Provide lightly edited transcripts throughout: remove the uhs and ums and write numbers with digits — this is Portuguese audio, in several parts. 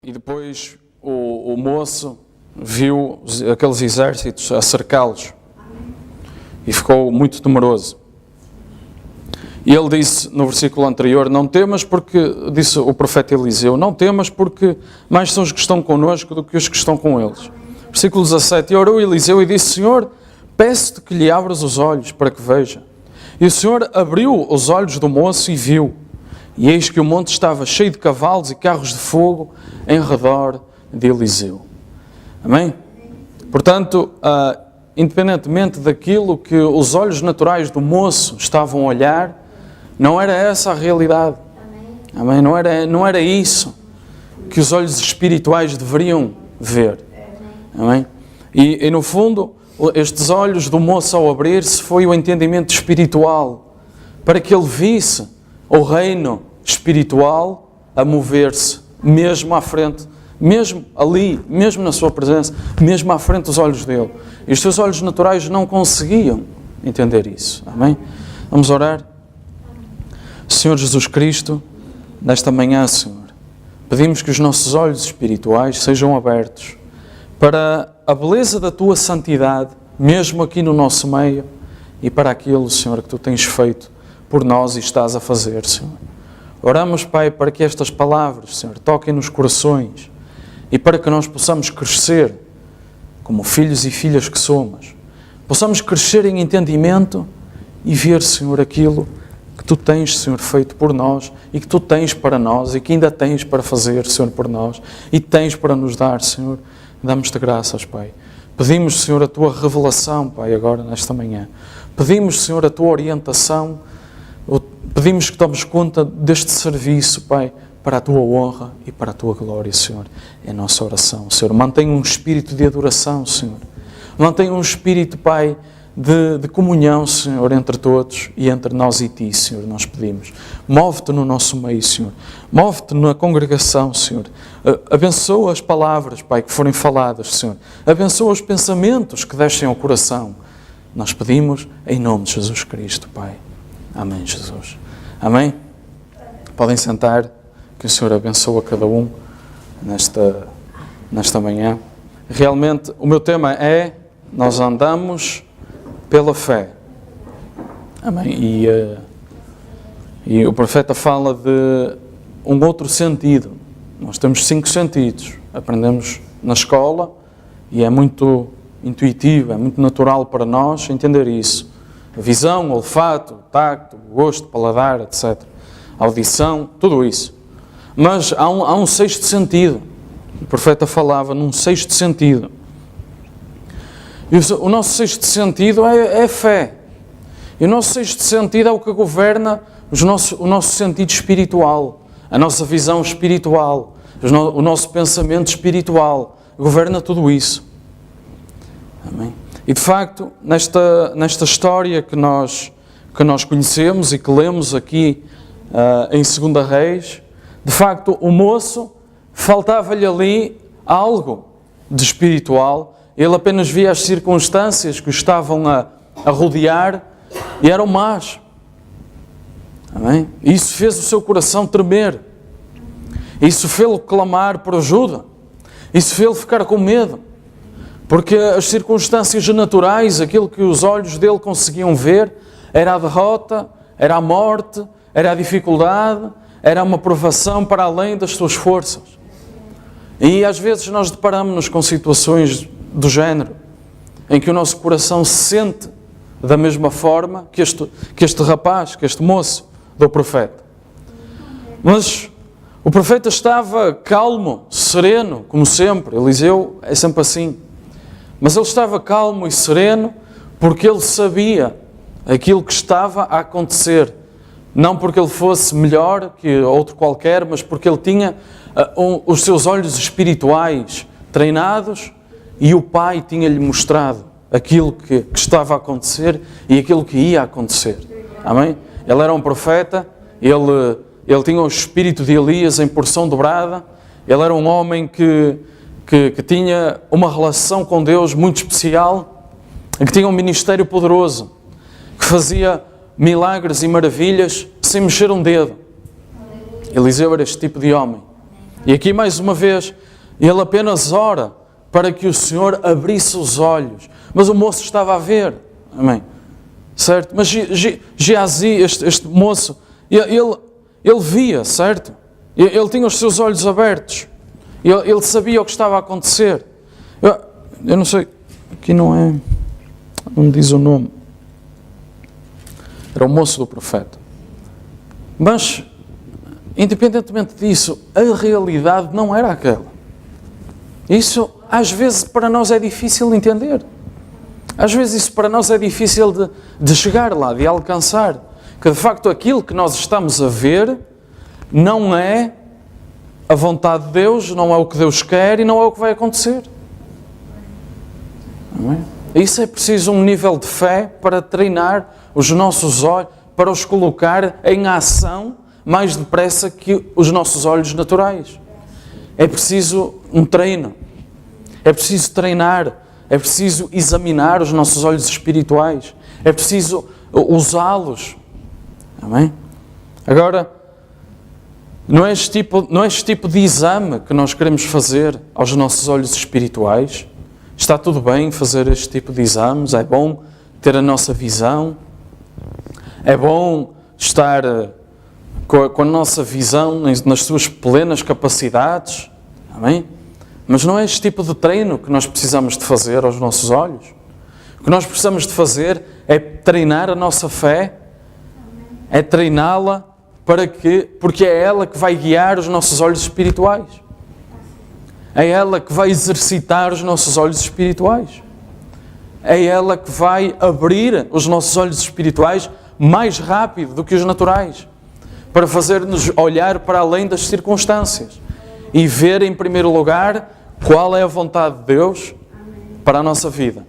E depois o moço viu aqueles exércitos a cercá-los e ficou muito temeroso. E ele disse no versículo anterior, não temas porque, disse o profeta Eliseu, não temas porque mais são os que estão connosco do que os que estão com eles. Versículo 17, e orou Eliseu e disse, Senhor, peço-te que lhe abras os olhos para que veja. E o Senhor abriu os olhos do moço e viu. E eis que o monte estava cheio de cavalos e carros de fogo em redor de Eliseu. Amém? Portanto, independentemente daquilo que os olhos naturais do moço estavam a olhar, não era essa a realidade. Amém? Não era isso que os olhos espirituais deveriam ver. Amém? E no fundo, estes olhos do moço ao abrir-se foi o entendimento espiritual, para que ele visse o reino espiritual a mover-se, mesmo à frente, mesmo ali, mesmo na sua presença, mesmo à frente dos olhos dele. E os seus olhos naturais não conseguiam entender isso. Amém? Vamos orar? Senhor Jesus Cristo, nesta manhã, Senhor, pedimos que os nossos olhos espirituais sejam abertos para a beleza da Tua santidade, mesmo aqui no nosso meio, e para aquilo, Senhor, que Tu tens feito por nós e estás a fazer, Senhor. Oramos, Pai, para que estas palavras, Senhor, toquem nos corações e para que nós possamos crescer como filhos e filhas que somos. Possamos crescer em entendimento e ver, Senhor, aquilo que Tu tens, Senhor, feito por nós e que Tu tens para nós e que ainda tens para fazer, Senhor, por nós e tens para nos dar, Senhor. Damos-te graças, Pai. Pedimos, Senhor, a Tua revelação, Pai, agora, nesta manhã. Pedimos, Senhor, a Tua orientação. Pedimos que tomes conta deste serviço, Pai, para a Tua honra e para a Tua glória, Senhor. É a nossa oração, Senhor. Mantenha um espírito de adoração, Senhor. Mantenha um espírito, Pai, de comunhão, Senhor, entre todos e entre nós e Ti, Senhor, nós pedimos. Move-te no nosso meio, Senhor. Move-te na congregação, Senhor. Abençoa as palavras, Pai, que forem faladas, Senhor. Abençoa os pensamentos que descem ao coração. Nós pedimos em nome de Jesus Cristo, Pai. Amém, Jesus. Amém? Podem sentar, que o Senhor abençoe a cada um nesta manhã. Realmente, o meu tema é, nós andamos pela fé. Amém? E o profeta fala de um outro sentido. Nós temos 5 sentidos. Aprendemos na escola e é muito intuitivo, é muito natural para nós entender isso. A visão, o olfato, o tacto, o gosto, o paladar, etc. A audição, tudo isso. Mas há um 6º sentido. O profeta falava num 6º sentido. E o nosso 6º sentido é a fé. E o nosso 6º sentido é o que governa o nosso sentido espiritual, a nossa visão espiritual, o nosso pensamento espiritual. Governa tudo isso. Amém? E de facto, nesta história que nós conhecemos e que lemos aqui em 2 Reis, de facto o moço, faltava-lhe ali algo de espiritual. Ele apenas via as circunstâncias que o estavam a rodear e eram más. Amém? E isso fez o seu coração tremer. Isso fez-lo clamar por ajuda. Isso fez-lo ficar com medo. Porque as circunstâncias naturais, aquilo que os olhos dele conseguiam ver, era a derrota, era a morte, era a dificuldade, era uma provação para além das suas forças. E às vezes nós deparamos-nos com situações do género, em que o nosso coração se sente da mesma forma que este rapaz, que este moço do profeta. Mas o profeta estava calmo, sereno, como sempre. Eliseu é sempre assim. Mas ele estava calmo e sereno porque ele sabia aquilo que estava a acontecer. Não porque ele fosse melhor que outro qualquer, mas porque ele tinha os seus olhos espirituais treinados e o Pai tinha-lhe mostrado aquilo que estava a acontecer e aquilo que ia acontecer. Amém? Ele era um profeta, ele tinha o espírito de Elias em porção dobrada, ele era um homem que tinha uma relação com Deus muito especial, que tinha um ministério poderoso, que fazia milagres e maravilhas sem mexer um dedo. Eliseu era este tipo de homem. E aqui mais uma vez, ele apenas ora para que o Senhor abrisse os olhos. Mas o moço estava a ver. Amém? Certo? Mas Geazi, este moço, ele via, certo? Ele tinha os seus olhos abertos. Ele sabia o que estava a acontecer. Eu não sei, aqui não diz o nome. Era o moço do profeta. Mas, independentemente disso, a realidade não era aquela. Isso, às vezes, para nós é difícil de entender. Às vezes isso para nós é difícil de chegar lá, de alcançar. Que de facto aquilo que nós estamos a ver não é a vontade de Deus, não é o que Deus quer e não é o que vai acontecer. Não é? Isso é preciso um nível de fé para treinar os nossos olhos, para os colocar em ação mais depressa que os nossos olhos naturais. É preciso um treino. É preciso treinar. É preciso examinar os nossos olhos espirituais. É preciso usá-los. Amém? Agora, não é este tipo de exame que nós queremos fazer aos nossos olhos espirituais. Está tudo bem fazer este tipo de exames. É bom ter a nossa visão. É bom estar com a nossa visão nas suas plenas capacidades. Amém? Mas não é este tipo de treino que nós precisamos de fazer aos nossos olhos. O que nós precisamos de fazer é treinar a nossa fé, é treiná-la porque é ela que vai guiar os nossos olhos espirituais. É ela que vai exercitar os nossos olhos espirituais. É ela que vai abrir os nossos olhos espirituais mais rápido do que os naturais, para fazer-nos olhar para além das circunstâncias e ver em primeiro lugar qual é a vontade de Deus para a nossa vida.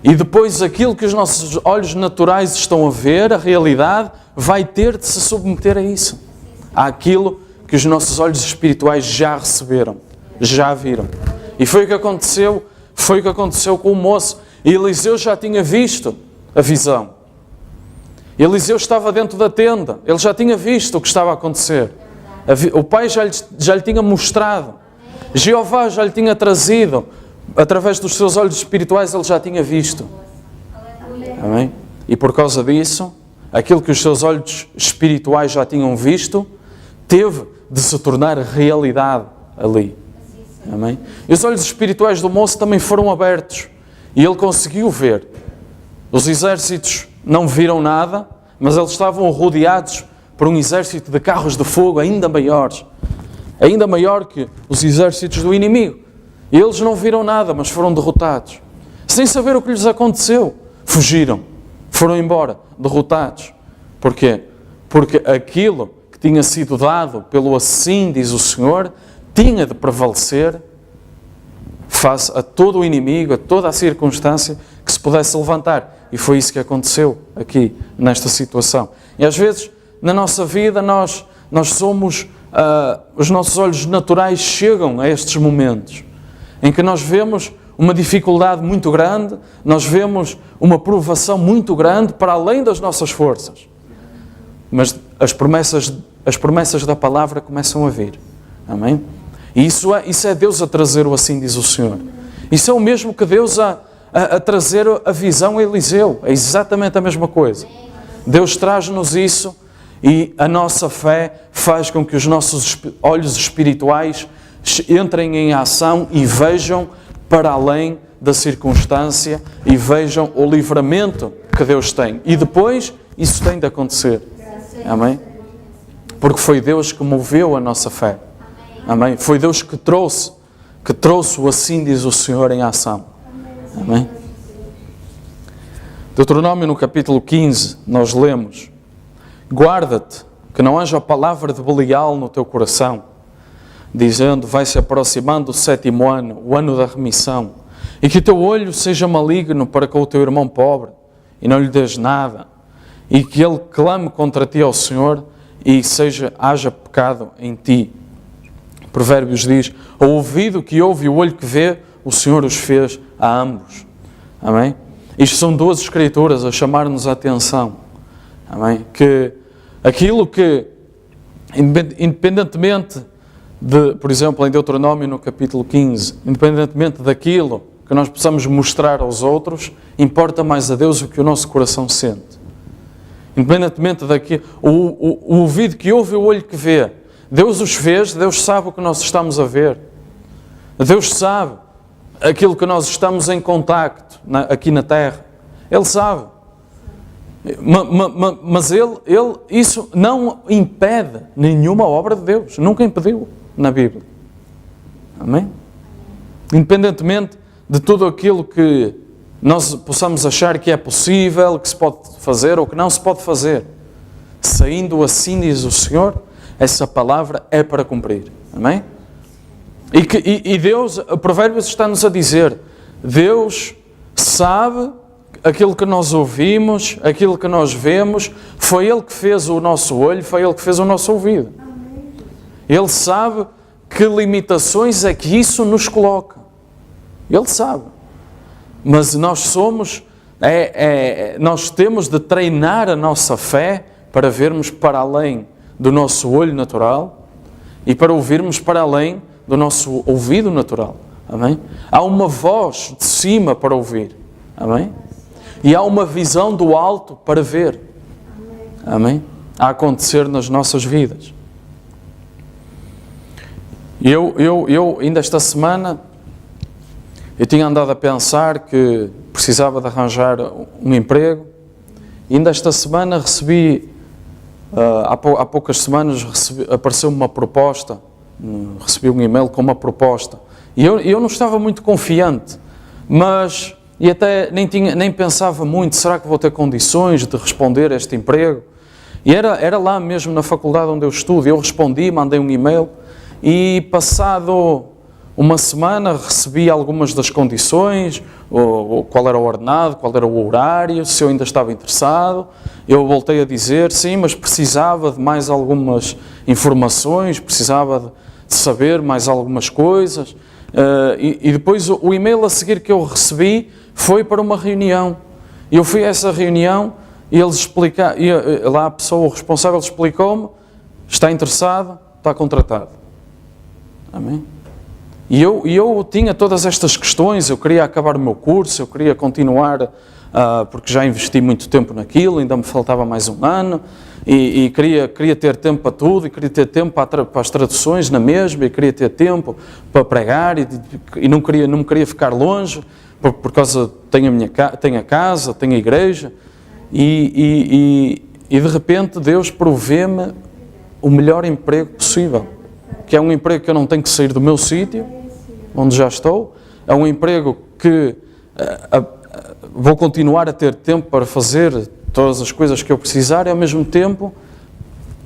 E depois aquilo que os nossos olhos naturais estão a ver, a realidade, vai ter de se submeter a isso. Àquilo que os nossos olhos espirituais já receberam, já viram. E foi o que aconteceu com o moço. E Eliseu já tinha visto a visão. Eliseu estava dentro da tenda, ele já tinha visto o que estava a acontecer. O Pai já lhe tinha mostrado. Jeová já lhe tinha trazido. Através dos seus olhos espirituais ele já tinha visto. Amém? E por causa disso, aquilo que os seus olhos espirituais já tinham visto, teve de se tornar realidade ali. Amém? E os olhos espirituais do moço também foram abertos. E ele conseguiu ver. Os exércitos não viram nada, mas eles estavam rodeados por um exército de carros de fogo ainda maiores. Ainda maior que os exércitos do inimigo. E eles não viram nada, mas foram derrotados. Sem saber o que lhes aconteceu, fugiram. Foram embora, derrotados. Porquê? Porque aquilo que tinha sido dado pelo assim diz o Senhor, tinha de prevalecer face a todo o inimigo, a toda a circunstância que se pudesse levantar. E foi isso que aconteceu aqui, nesta situação. E às vezes, na nossa vida, nós somos... os nossos olhos naturais chegam a estes momentos em que nós vemos uma dificuldade muito grande, nós vemos uma provação muito grande para além das nossas forças. Mas as promessas da palavra começam a vir. Amém? E isso é Deus a trazer o assim diz o Senhor. Isso é o mesmo que Deus a trazer a visão a Eliseu. É exatamente a mesma coisa. Deus traz-nos isso e a nossa fé faz com que os nossos olhos espirituais entrem em ação e vejam para além da circunstância e vejam o livramento que Deus tem. E depois isso tem de acontecer. Amém? Porque foi Deus que moveu a nossa fé. Amém? Foi Deus que trouxe o assim diz o Senhor em ação. Amém? Deuteronômio no capítulo 15 nós lemos: guarda-te que não haja palavra de Belial no teu coração, dizendo, vai-se aproximando o 7º ano, o ano da remissão, e que o teu olho seja maligno para com o teu irmão pobre, e não lhe des nada, e que ele clame contra ti ao Senhor, e haja pecado em ti. Provérbios diz, o ouvido que ouve e o olho que vê, o Senhor os fez a ambos. Amém? Isto são duas escrituras a chamar-nos a atenção. Amém? Que aquilo que, independentemente por exemplo, em Deuteronômio no capítulo 15, independentemente daquilo que nós possamos mostrar aos outros, importa mais a Deus o que o nosso coração sente. Independentemente daquilo, o ouvido que ouve e o olho que vê, Deus os fez, Deus sabe o que nós estamos a ver. Deus sabe aquilo que nós estamos em contacto aqui na terra. Ele sabe. Mas isso não impede nenhuma obra de Deus. Nunca impediu na Bíblia. Amém? Independentemente de tudo aquilo que nós possamos achar que é possível, que se pode fazer ou que não se pode fazer, saindo assim, diz o Senhor, essa palavra é para cumprir. Amém? E Deus, o Provérbios está-nos a dizer, Deus sabe aquilo que nós ouvimos, aquilo que nós vemos, foi Ele que fez o nosso olho, foi Ele que fez o nosso ouvido. Ele sabe que limitações é que isso nos coloca. Ele sabe. Mas nós nós temos de treinar a nossa fé para vermos para além do nosso olho natural e para ouvirmos para além do nosso ouvido natural. Amém? Há uma voz de cima para ouvir. Amém? E há uma visão do alto para ver. Amém? A acontecer nas nossas vidas. Eu ainda esta semana, eu tinha andado a pensar que precisava de arranjar um emprego. E ainda esta semana recebi, há poucas semanas, apareceu-me uma proposta, recebi um e-mail com uma proposta. E eu não estava muito confiante, e até nem pensava muito, será que vou ter condições de responder a este emprego? E era lá mesmo na faculdade onde eu estudo. Eu respondi, mandei um e-mail e passado uma semana recebi algumas das condições, qual era o ordenado, qual era o horário, se eu ainda estava interessado. Eu voltei a dizer, sim, mas precisava de mais algumas informações, precisava de saber mais algumas coisas. E depois o e-mail a seguir que eu recebi foi para uma reunião. Eu fui a essa reunião e eles explicaram, lá a pessoa responsável explicou-me, está interessado, está contratado. Amém? E eu tinha todas estas questões, eu queria acabar o meu curso, eu queria continuar, porque já investi muito tempo naquilo, ainda me faltava mais um ano, e queria ter tempo para tudo, e queria ter tempo para as traduções na mesma, e queria ter tempo para pregar, e não me queria ficar longe, por causa, tenho a casa, tenho a igreja, e de repente Deus provê-me o melhor emprego possível, que é um emprego que eu não tenho que sair do meu sítio, onde já estou, é um emprego que vou continuar a ter tempo para fazer todas as coisas que eu precisar, e ao mesmo tempo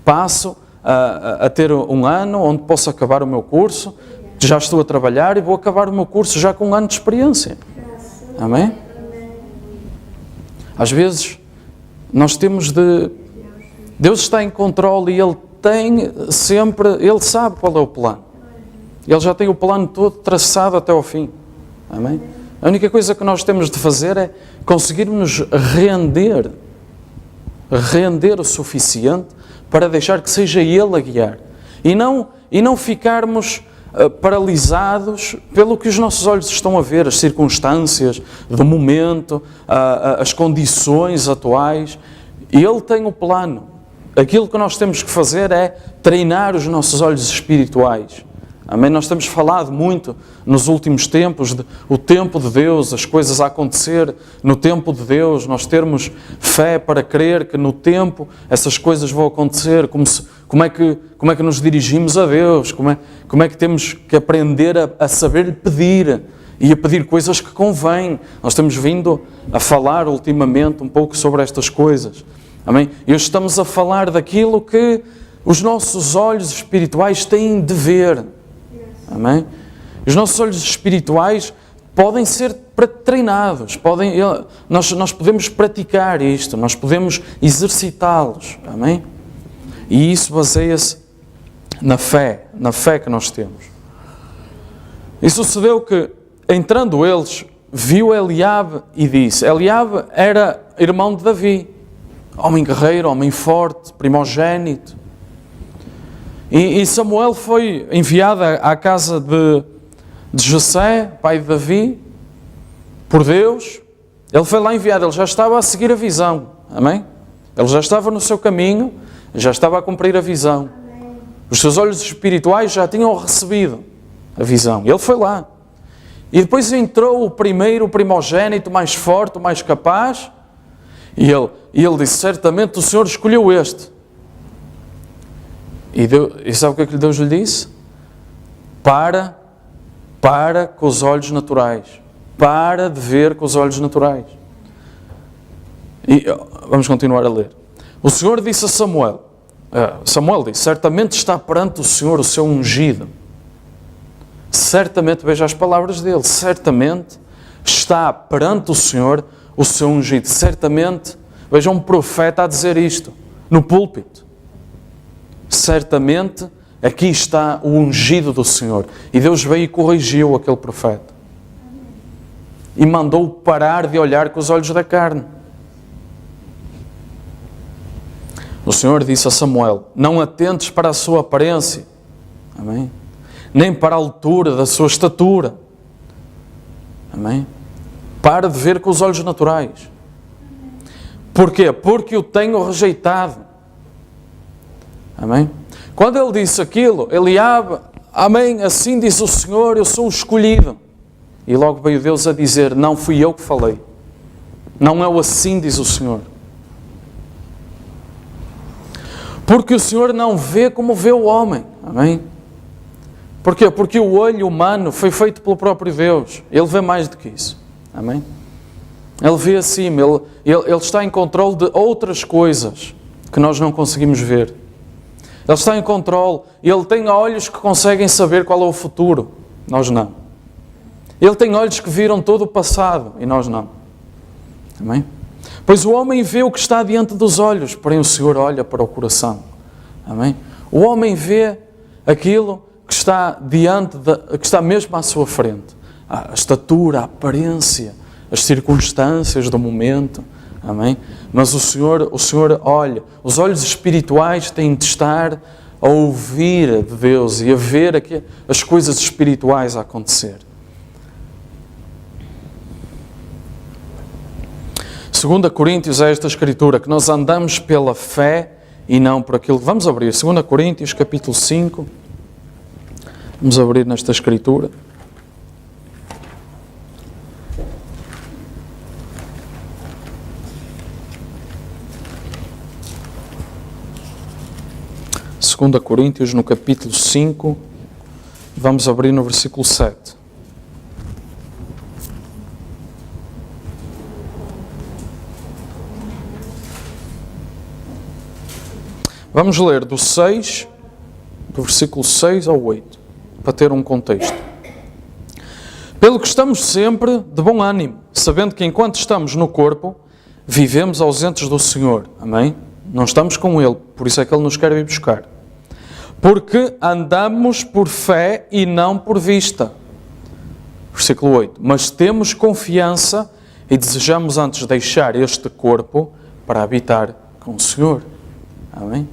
passo a ter um ano onde posso acabar o meu curso, já estou a trabalhar e vou acabar o meu curso já com um ano de experiência. Amém? Às vezes nós temos de... Deus está em controle e Ele tem sempre... Ele sabe qual é o plano. Ele já tem o plano todo traçado até ao fim. Amém? A única coisa que nós temos de fazer é conseguirmos render o suficiente para deixar que seja Ele a guiar. E não ficarmos paralisados pelo que os nossos olhos estão a ver, as circunstâncias do momento, as condições atuais. Ele tem o plano. Aquilo que nós temos que fazer é treinar os nossos olhos espirituais. Amém? Nós temos falado muito nos últimos tempos, o tempo de Deus, as coisas a acontecer no tempo de Deus, nós termos fé para crer que no tempo essas coisas vão acontecer, como é que nos dirigimos a Deus, como é que temos que aprender a saber pedir e a pedir coisas que convêm. Nós temos vindo a falar ultimamente um pouco sobre estas coisas. Amém? E hoje estamos a falar daquilo que os nossos olhos espirituais têm de ver. Amém? Os nossos olhos espirituais podem ser treinados, nós podemos praticar isto, nós podemos exercitá-los. Amém? E isso baseia-se na fé que nós temos. E sucedeu que, entrando eles, viu Eliabe e disse... Eliabe era irmão de Davi, homem guerreiro, homem forte, primogênito. E Samuel foi enviado à casa de Jessé, pai de Davi, por Deus. Ele foi lá enviado, ele já estava a seguir a visão. Amém? Ele já estava no seu caminho, já estava a cumprir a visão. Os seus olhos espirituais já tinham recebido a visão. Ele foi lá. E depois entrou o primogênito, mais forte, o mais capaz. E ele disse, certamente o Senhor escolheu este. E sabe o que é que Deus lhe disse? Para com os olhos naturais. Para de ver com os olhos naturais. E vamos continuar a ler. O Senhor disse a Samuel disse, certamente está perante o Senhor o seu ungido. Certamente, veja as palavras dele, certamente está perante o Senhor o seu ungido. Certamente, veja um profeta a dizer isto, no púlpito. Certamente, aqui está o ungido do Senhor. E Deus veio e corrigiu aquele profeta. E mandou-o parar de olhar com os olhos da carne. O Senhor disse a Samuel, não atentes para a sua aparência, amém? Nem para a altura da sua estatura, amém? Para de ver com os olhos naturais. Porquê? Porque o tenho rejeitado, amém? Quando ele disse aquilo, Eliabe, amém, assim diz o Senhor, eu sou o escolhido. E logo veio Deus a dizer, não fui eu que falei. Não é o assim diz o Senhor. Porque o Senhor não vê como vê o homem. Amém? Porquê? Porque o olho humano foi feito pelo próprio Deus. Ele vê mais do que isso. Amém? Ele vê acima. Ele está em controle de outras coisas que nós não conseguimos ver. Ele está em controle. Ele tem olhos que conseguem saber qual é o futuro. Nós não. Ele tem olhos que viram todo o passado e nós não. Amém? Pois o homem vê o que está diante dos olhos, porém o Senhor olha para o coração. Amém? O homem vê aquilo que está que está mesmo à sua frente. A estatura, a aparência, as circunstâncias do momento. Amém? Mas o Senhor olha. Os olhos espirituais têm de estar a ouvir de Deus e a ver as coisas espirituais a acontecer. 2 Coríntios é esta escritura, que nós andamos pela fé e não por aquilo. Vamos abrir 2 Coríntios, capítulo 5. Vamos abrir nesta escritura. Segunda Coríntios, no capítulo 5, vamos abrir no versículo 7. Vamos ler do versículo 6 ao 8, para ter um contexto. Pelo que estamos sempre de bom ânimo, sabendo que enquanto estamos no corpo, vivemos ausentes do Senhor. Amém? Não estamos com Ele, por isso é que Ele nos quer vir buscar. Porque andamos por fé e não por vista. Versículo 8. Mas temos confiança e desejamos antes deixar este corpo para habitar com o Senhor. Amém?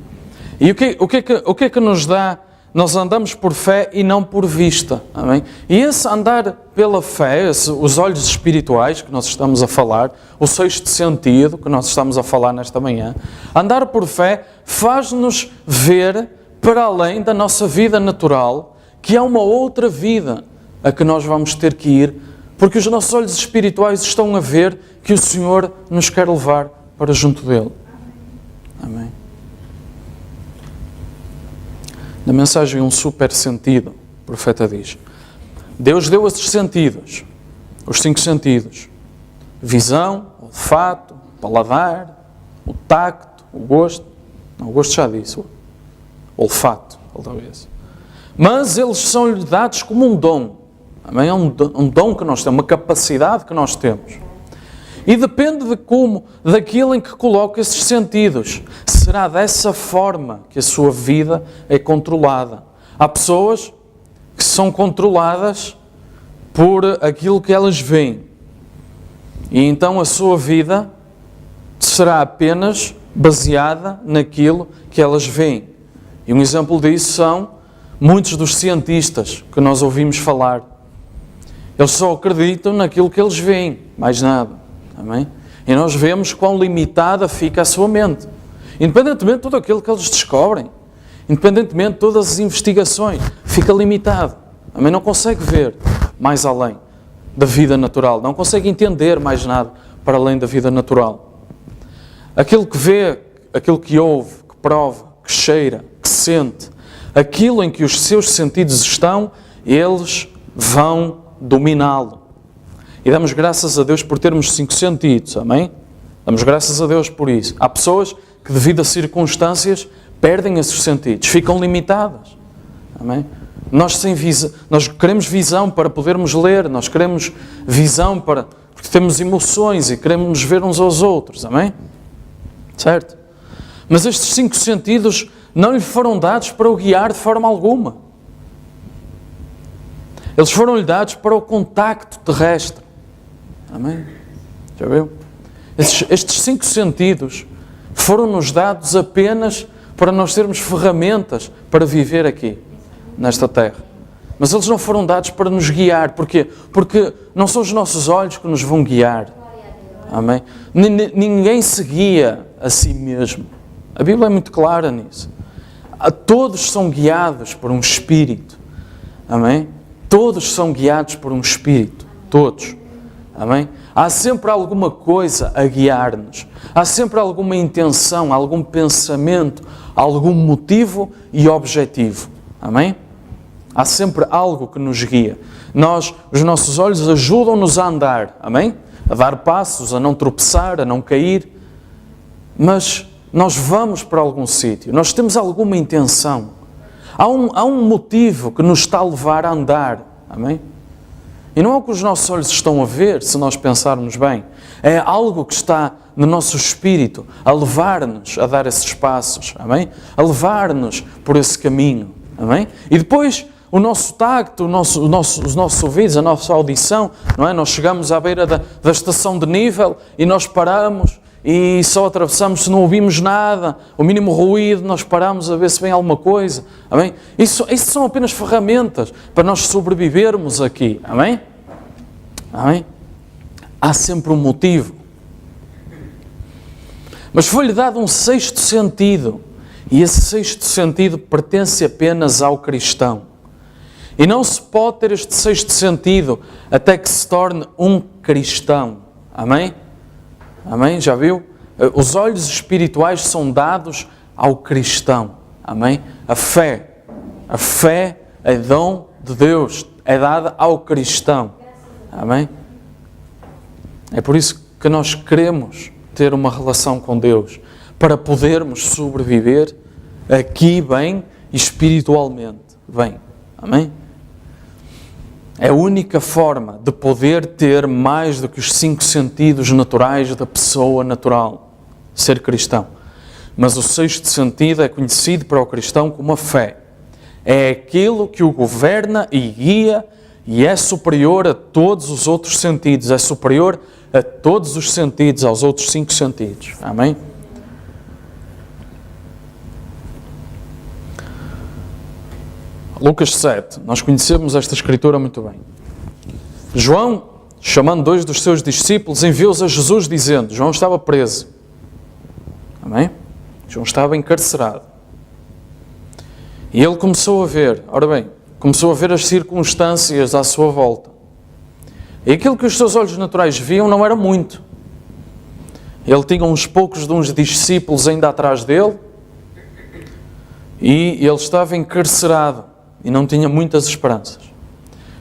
E o que é que nos dá? Nós andamos por fé e não por vista. Amém? E esse andar pela fé, os olhos espirituais que nós estamos a falar, o sexto sentido que nós estamos a falar nesta manhã, andar por fé faz-nos ver para além da nossa vida natural, que há uma outra vida a que nós vamos ter que ir, porque os nossos olhos espirituais estão a ver que o Senhor nos quer levar para junto dele. Amém? Na mensagem um super sentido, o profeta diz, Deus deu esses sentidos, os 5 sentidos, visão, olfato, paladar, o tacto, o gosto, não, o gosto já disse, o olfato, talvez. Mas eles são-lhe dados como um dom, amém? É um dom que nós temos, uma capacidade que nós temos. E depende daquilo em que coloca esses sentidos. Será dessa forma que a sua vida é controlada. Há pessoas que são controladas por aquilo que elas veem. E então a sua vida será apenas baseada naquilo que elas veem. E um exemplo disso são muitos dos cientistas que nós ouvimos falar. Eles só acreditam naquilo que eles veem, mais nada. Amém? E nós vemos quão limitada fica a sua mente. Independentemente de tudo aquilo que eles descobrem, independentemente de todas as investigações, fica limitado. Amém? Não consegue ver mais além da vida natural. Não consegue entender mais nada para além da vida natural. Aquilo que vê, aquilo que ouve, que prova, que cheira, que sente, aquilo em que os seus sentidos estão, eles vão dominá-lo. E damos graças a Deus por termos 5 sentidos, amém? Damos graças a Deus por isso. Há pessoas que devido a circunstâncias perdem esses sentidos, ficam limitadas, amém? Nós queremos visão para podermos ler, nós queremos visão porque temos emoções e queremos nos ver uns aos outros, amém? Certo? Mas estes 5 sentidos não lhe foram dados para o guiar de forma alguma. Eles foram-lhe dados para o contacto terrestre. Amém? Já viu? Estes 5 sentidos foram-nos dados apenas para nós termos ferramentas para viver aqui, nesta terra. Mas eles não foram dados para nos guiar. Porquê? Porque não são os nossos olhos que nos vão guiar. Amém? Ninguém se guia a si mesmo. A Bíblia é muito clara nisso. Todos são guiados por um Espírito. Amém? Todos são guiados por um Espírito. Todos. Amém? Há sempre alguma coisa a guiar-nos. Há sempre alguma intenção, algum pensamento, algum motivo e objetivo. Amém? Há sempre algo que nos guia. Os nossos olhos ajudam-nos a andar. Amém? A dar passos, a não tropeçar, a não cair. Mas nós vamos para algum sítio. Nós temos alguma intenção. Há um motivo que nos está a levar a andar. Amém? E não é o que os nossos olhos estão a ver, se nós pensarmos bem. É algo que está no nosso espírito a levar-nos a dar esses passos. Amém? A levar-nos por esse caminho. Amém? E depois o nosso tacto, os nossos ouvidos, a nossa audição, não é? Nós chegamos à beira da estação de nível e nós paramos e só atravessamos se não ouvimos nada, o mínimo ruído, nós paramos a ver se vem alguma coisa. Amém? Isso são apenas ferramentas para nós sobrevivermos aqui. Amém? Amém? Há sempre um motivo. Mas foi-lhe dado um 6º sentido. E esse 6º sentido pertence apenas ao cristão. E não se pode ter este 6º sentido até que se torne um cristão. Amém? Amém? Já viu? Os olhos espirituais são dados ao cristão. Amém? A fé é dom de Deus. É dada ao cristão. Amém? É por isso que nós queremos ter uma relação com Deus. Para podermos sobreviver aqui bem e espiritualmente bem. Amém? É a única forma de poder ter mais do que os 5 sentidos naturais da pessoa natural. Ser cristão. Mas o 6º sentido é conhecido para o cristão como a fé. É aquilo que o governa e guia e é superior a todos os outros sentidos. É superior a todos os sentidos, aos outros 5 sentidos. Amém? Lucas 7, nós conhecemos esta escritura muito bem. João, chamando 2 dos seus discípulos, enviou-os a Jesus dizendo, João estava preso. Amém? João estava encarcerado. E ele começou a ver, começou a ver as circunstâncias à sua volta. E aquilo que os seus olhos naturais viam não era muito. Ele tinha uns poucos de uns discípulos ainda atrás dele e ele estava encarcerado. E não tinha muitas esperanças.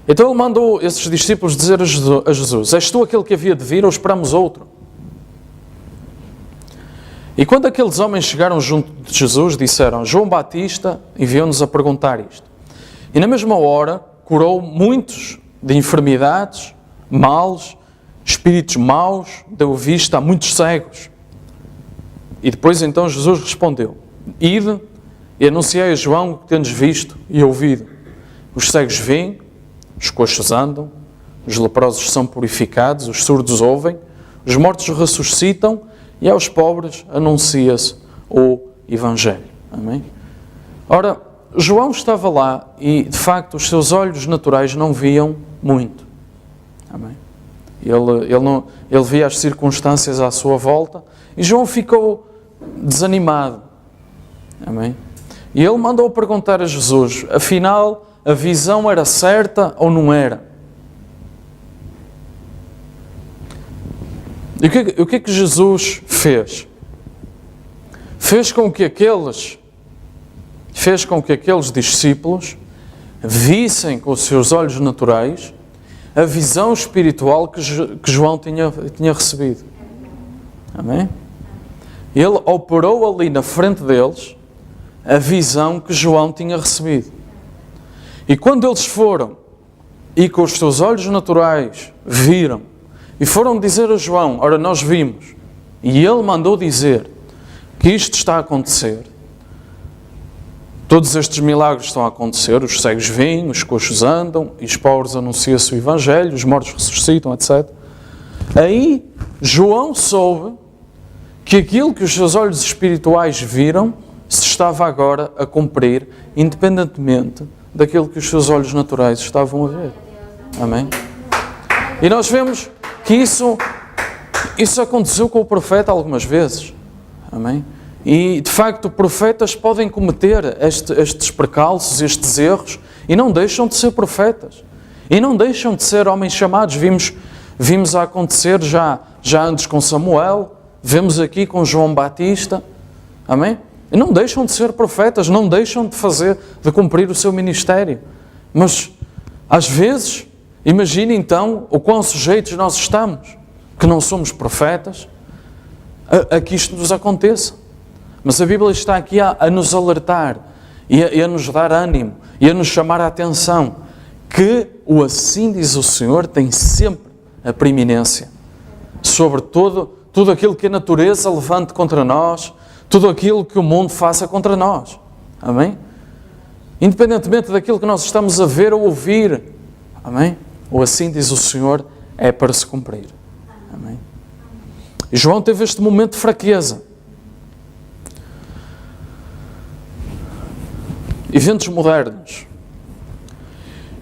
Então ele mandou esses discípulos dizer a Jesus, és tu aquele que havia de vir ou esperamos outro? E quando aqueles homens chegaram junto de Jesus, disseram, João Batista enviou-nos a perguntar isto. E na mesma hora curou muitos de enfermidades, males, espíritos maus, deu vista a muitos cegos. E depois então Jesus respondeu, ide e anunciei a João o que tendes visto e ouvido. Os cegos veem, os coxos andam, os leprosos são purificados, os surdos ouvem, os mortos ressuscitam e aos pobres anuncia-se o Evangelho. Amém? Ora, João estava lá e, de facto, os seus olhos naturais não viam muito. Amém? Ele via as circunstâncias à sua volta e João ficou desanimado. Amém? E ele mandou perguntar a Jesus, afinal, a visão era certa ou não era? E o que é que Jesus fez? Fez com que aqueles discípulos vissem com os seus olhos naturais a visão espiritual que João tinha recebido. Amém? Ele operou ali na frente deles a visão que João tinha recebido. E quando eles foram e com os seus olhos naturais viram e foram dizer a João, ora nós vimos, e ele mandou dizer que isto está a acontecer, todos estes milagres estão a acontecer, os cegos veem, os coxos andam, e os pobres anuncia-se o Evangelho, os mortos ressuscitam, etc. Aí João soube que aquilo que os seus olhos espirituais viram se estava agora a cumprir, independentemente daquilo que os seus olhos naturais estavam a ver. Amém? E nós vemos que isso aconteceu com o profeta algumas vezes. Amém? E, de facto, profetas podem cometer estes precalços, estes erros, e não deixam de ser profetas. E não deixam de ser homens chamados. Vimos a acontecer já antes com Samuel, vemos aqui com João Batista. Amém? E não deixam de ser profetas, não deixam de cumprir o seu ministério. Mas, às vezes, imagine então o quão sujeitos nós estamos, que não somos profetas, a que isto nos aconteça. Mas a Bíblia está aqui a nos alertar e a nos dar ânimo e a nos chamar a atenção que o assim diz o Senhor tem sempre a preeminência sobre tudo aquilo que a natureza levante contra nós, tudo aquilo que o mundo faça contra nós. Amém? Independentemente daquilo que nós estamos a ver ou ouvir. Amém? O assim diz o Senhor é para se cumprir. Amém? E João teve este momento de fraqueza. Eventos modernos.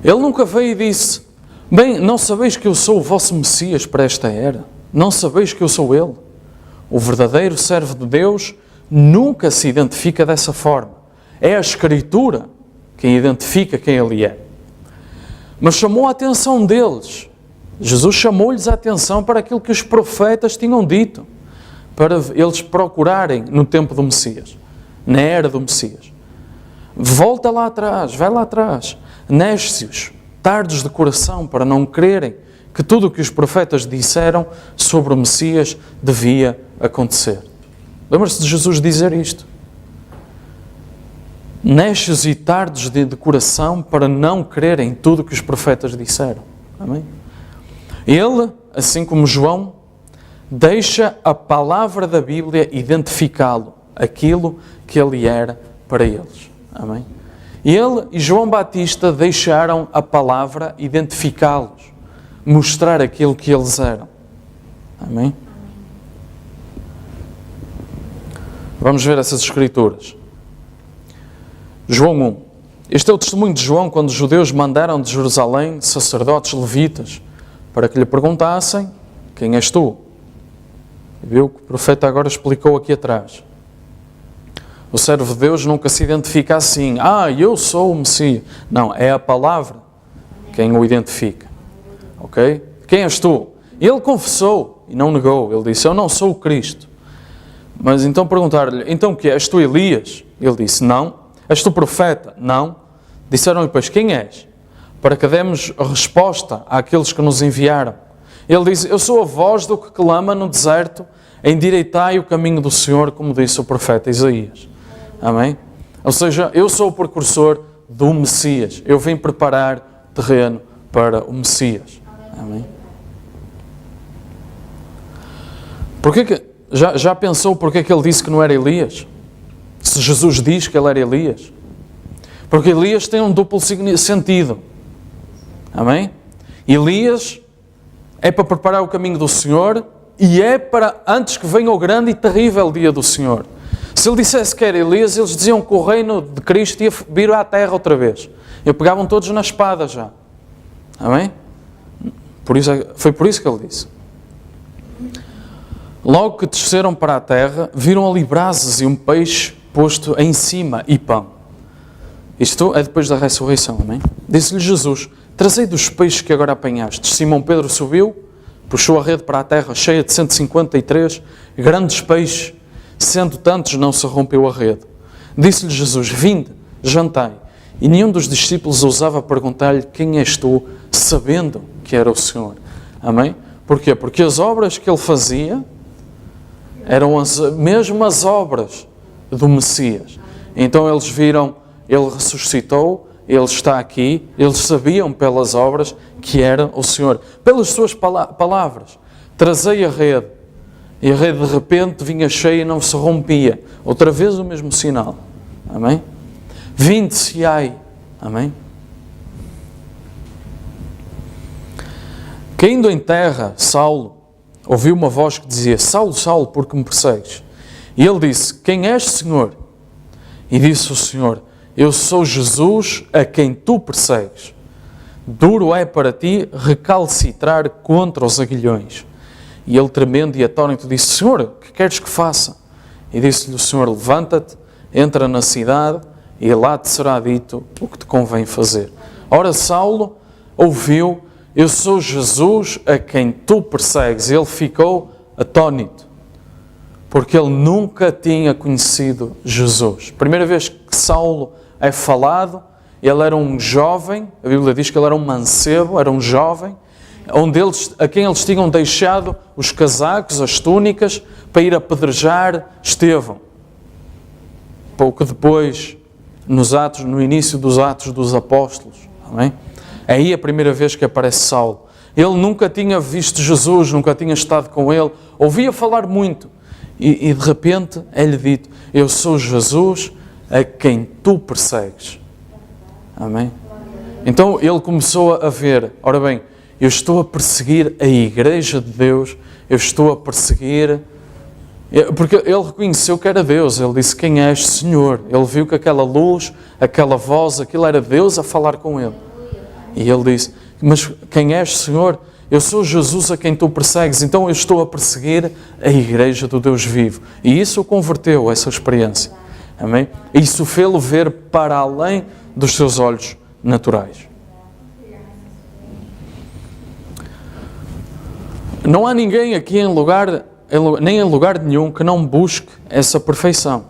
Ele nunca veio e disse, bem, não sabeis que eu sou o vosso Messias para esta era? Não sabeis que eu sou Ele? O verdadeiro servo de Deus nunca se identifica dessa forma. É a Escritura quem identifica quem Ele é. Mas chamou a atenção deles. Jesus chamou-lhes a atenção para aquilo que os profetas tinham dito, para eles procurarem no tempo do Messias, na era do Messias. Volta lá atrás, vai lá atrás, néscios, tardos de coração, para não crerem que tudo o que os profetas disseram sobre o Messias devia acontecer. Lembra-se de Jesus dizer isto? Néscios e tardos de coração para não crerem tudo o que os profetas disseram. Amém? Ele, assim como João, deixa a palavra da Bíblia identificá-lo, aquilo que ele era para eles. Amém? Ele e João Batista deixaram a palavra identificá-los, mostrar aquilo que eles eram. Amém? Vamos ver essas escrituras. João 1. Este é o testemunho de João quando os judeus mandaram de Jerusalém sacerdotes levitas para que lhe perguntassem, quem és tu? E viu que o profeta agora explicou aqui atrás. O servo de Deus nunca se identifica assim. Eu sou o Messias. Não, é a palavra quem o identifica. Ok? Quem és tu? Ele confessou e não negou. Ele disse, eu não sou o Cristo. Mas então perguntaram-lhe, então o que é? És tu Elias? Ele disse, não. És tu profeta? Não. Disseram-lhe, pois, quem és? Para que demos resposta àqueles que nos enviaram. Ele disse, eu sou a voz do que clama no deserto, endireitai o caminho do Senhor, como disse o profeta Isaías. Amém? Ou seja, eu sou o precursor do Messias. Eu vim preparar terreno para o Messias. Amém? Já pensou porque é que ele disse que não era Elias? Se Jesus diz que ele era Elias. Porque Elias tem um duplo sentido. Amém? Elias é para preparar o caminho do Senhor e é para antes que venha o grande e terrível dia do Senhor. Se ele dissesse que era Elias, eles diziam que o reino de Cristo ia vir à terra outra vez. E pegavam todos na espada já. Amém? Foi por isso que ele disse. Logo que desceram para a terra, viram ali brasas e um peixe posto em cima e pão. Isto é depois da ressurreição, amém? Disse-lhe Jesus: trazei dos peixes que agora apanhastes. Simão Pedro subiu, puxou a rede para a terra cheia de 153 grandes peixes. Sendo tantos, não se rompeu a rede. Disse-lhe Jesus: vinde, jantai. E nenhum dos discípulos ousava perguntar-lhe: quem és tu, sabendo que era o Senhor. Amém? Porquê? Porque as obras que ele fazia eram as mesmas obras do Messias. Então eles viram, ele ressuscitou, ele está aqui, eles sabiam pelas obras que era o Senhor. Pelas suas palavras, trazei a rede. E a rede de repente vinha cheia e não se rompia. Outra vez o mesmo sinal. Amém? Vinde, seai. Amém? Caindo em terra, Saulo ouviu uma voz que dizia: Saulo, Saulo, por que me persegues? E ele disse: quem és, Senhor? E disse o Senhor: eu sou Jesus a quem tu persegues. Duro é para ti recalcitrar contra os aguilhões. E ele, tremendo e atônito, disse: Senhor, que queres que faça? E disse-lhe o Senhor: levanta-te, entra na cidade, e lá te será dito o que te convém fazer. Ora, Saulo ouviu: eu sou Jesus a quem tu persegues. E ele ficou atônito, porque ele nunca tinha conhecido Jesus. Primeira vez que Saulo é falado, ele era um jovem, a Bíblia diz que ele era um mancebo, era um jovem, a quem eles tinham deixado os casacos, as túnicas, para ir apedrejar Estevão. Pouco depois, no início dos Atos dos Apóstolos. Amém? É aí a primeira vez que aparece Saulo. Ele nunca tinha visto Jesus, nunca tinha estado com ele, ouvia falar muito. E de repente é-lhe dito: eu sou Jesus a quem tu persegues. Amém? Então ele começou a ver, ora bem, eu estou a perseguir a Igreja de Deus, eu estou a perseguir... Porque ele reconheceu que era Deus, ele disse: quem és, Senhor? Ele viu que aquela luz, aquela voz, aquilo era Deus a falar com ele. E ele disse: mas quem és, Senhor? Eu sou Jesus a quem tu persegues, então eu estou a perseguir a Igreja do Deus vivo. E isso o converteu, essa experiência. Amém? Isso fê-lo ver para além dos seus olhos naturais. Não há ninguém aqui nem em lugar nenhum que não busque essa perfeição.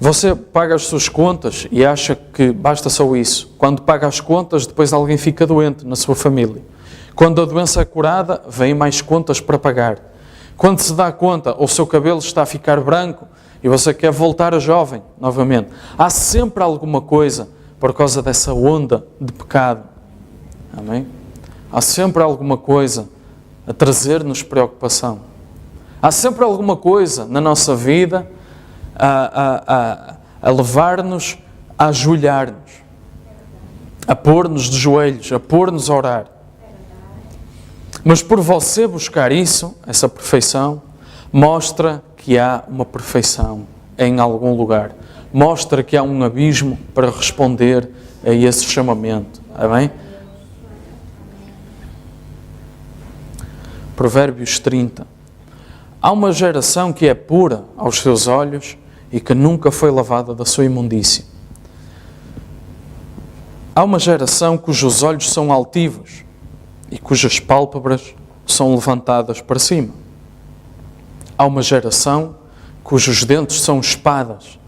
Você paga as suas contas e acha que basta só isso. Quando paga as contas, depois alguém fica doente na sua família. Quando a doença é curada, vêm mais contas para pagar. Quando se dá conta, o seu cabelo está a ficar branco e você quer voltar a jovem novamente. Há sempre alguma coisa por causa dessa onda de pecado. Amém? Há sempre alguma coisa a trazer-nos preocupação. Há sempre alguma coisa na nossa vida a levar-nos a ajoelhar-nos, a pôr-nos de joelhos, a pôr-nos a orar. Mas por você buscar isso, essa perfeição, mostra que há uma perfeição em algum lugar. Mostra que há um abismo para responder a esse chamamento. Amém? Provérbios 30. Há uma geração que é pura aos seus olhos e que nunca foi lavada da sua imundície. Há uma geração cujos olhos são altivos e cujas pálpebras são levantadas para cima. Há uma geração cujos dentes são espadas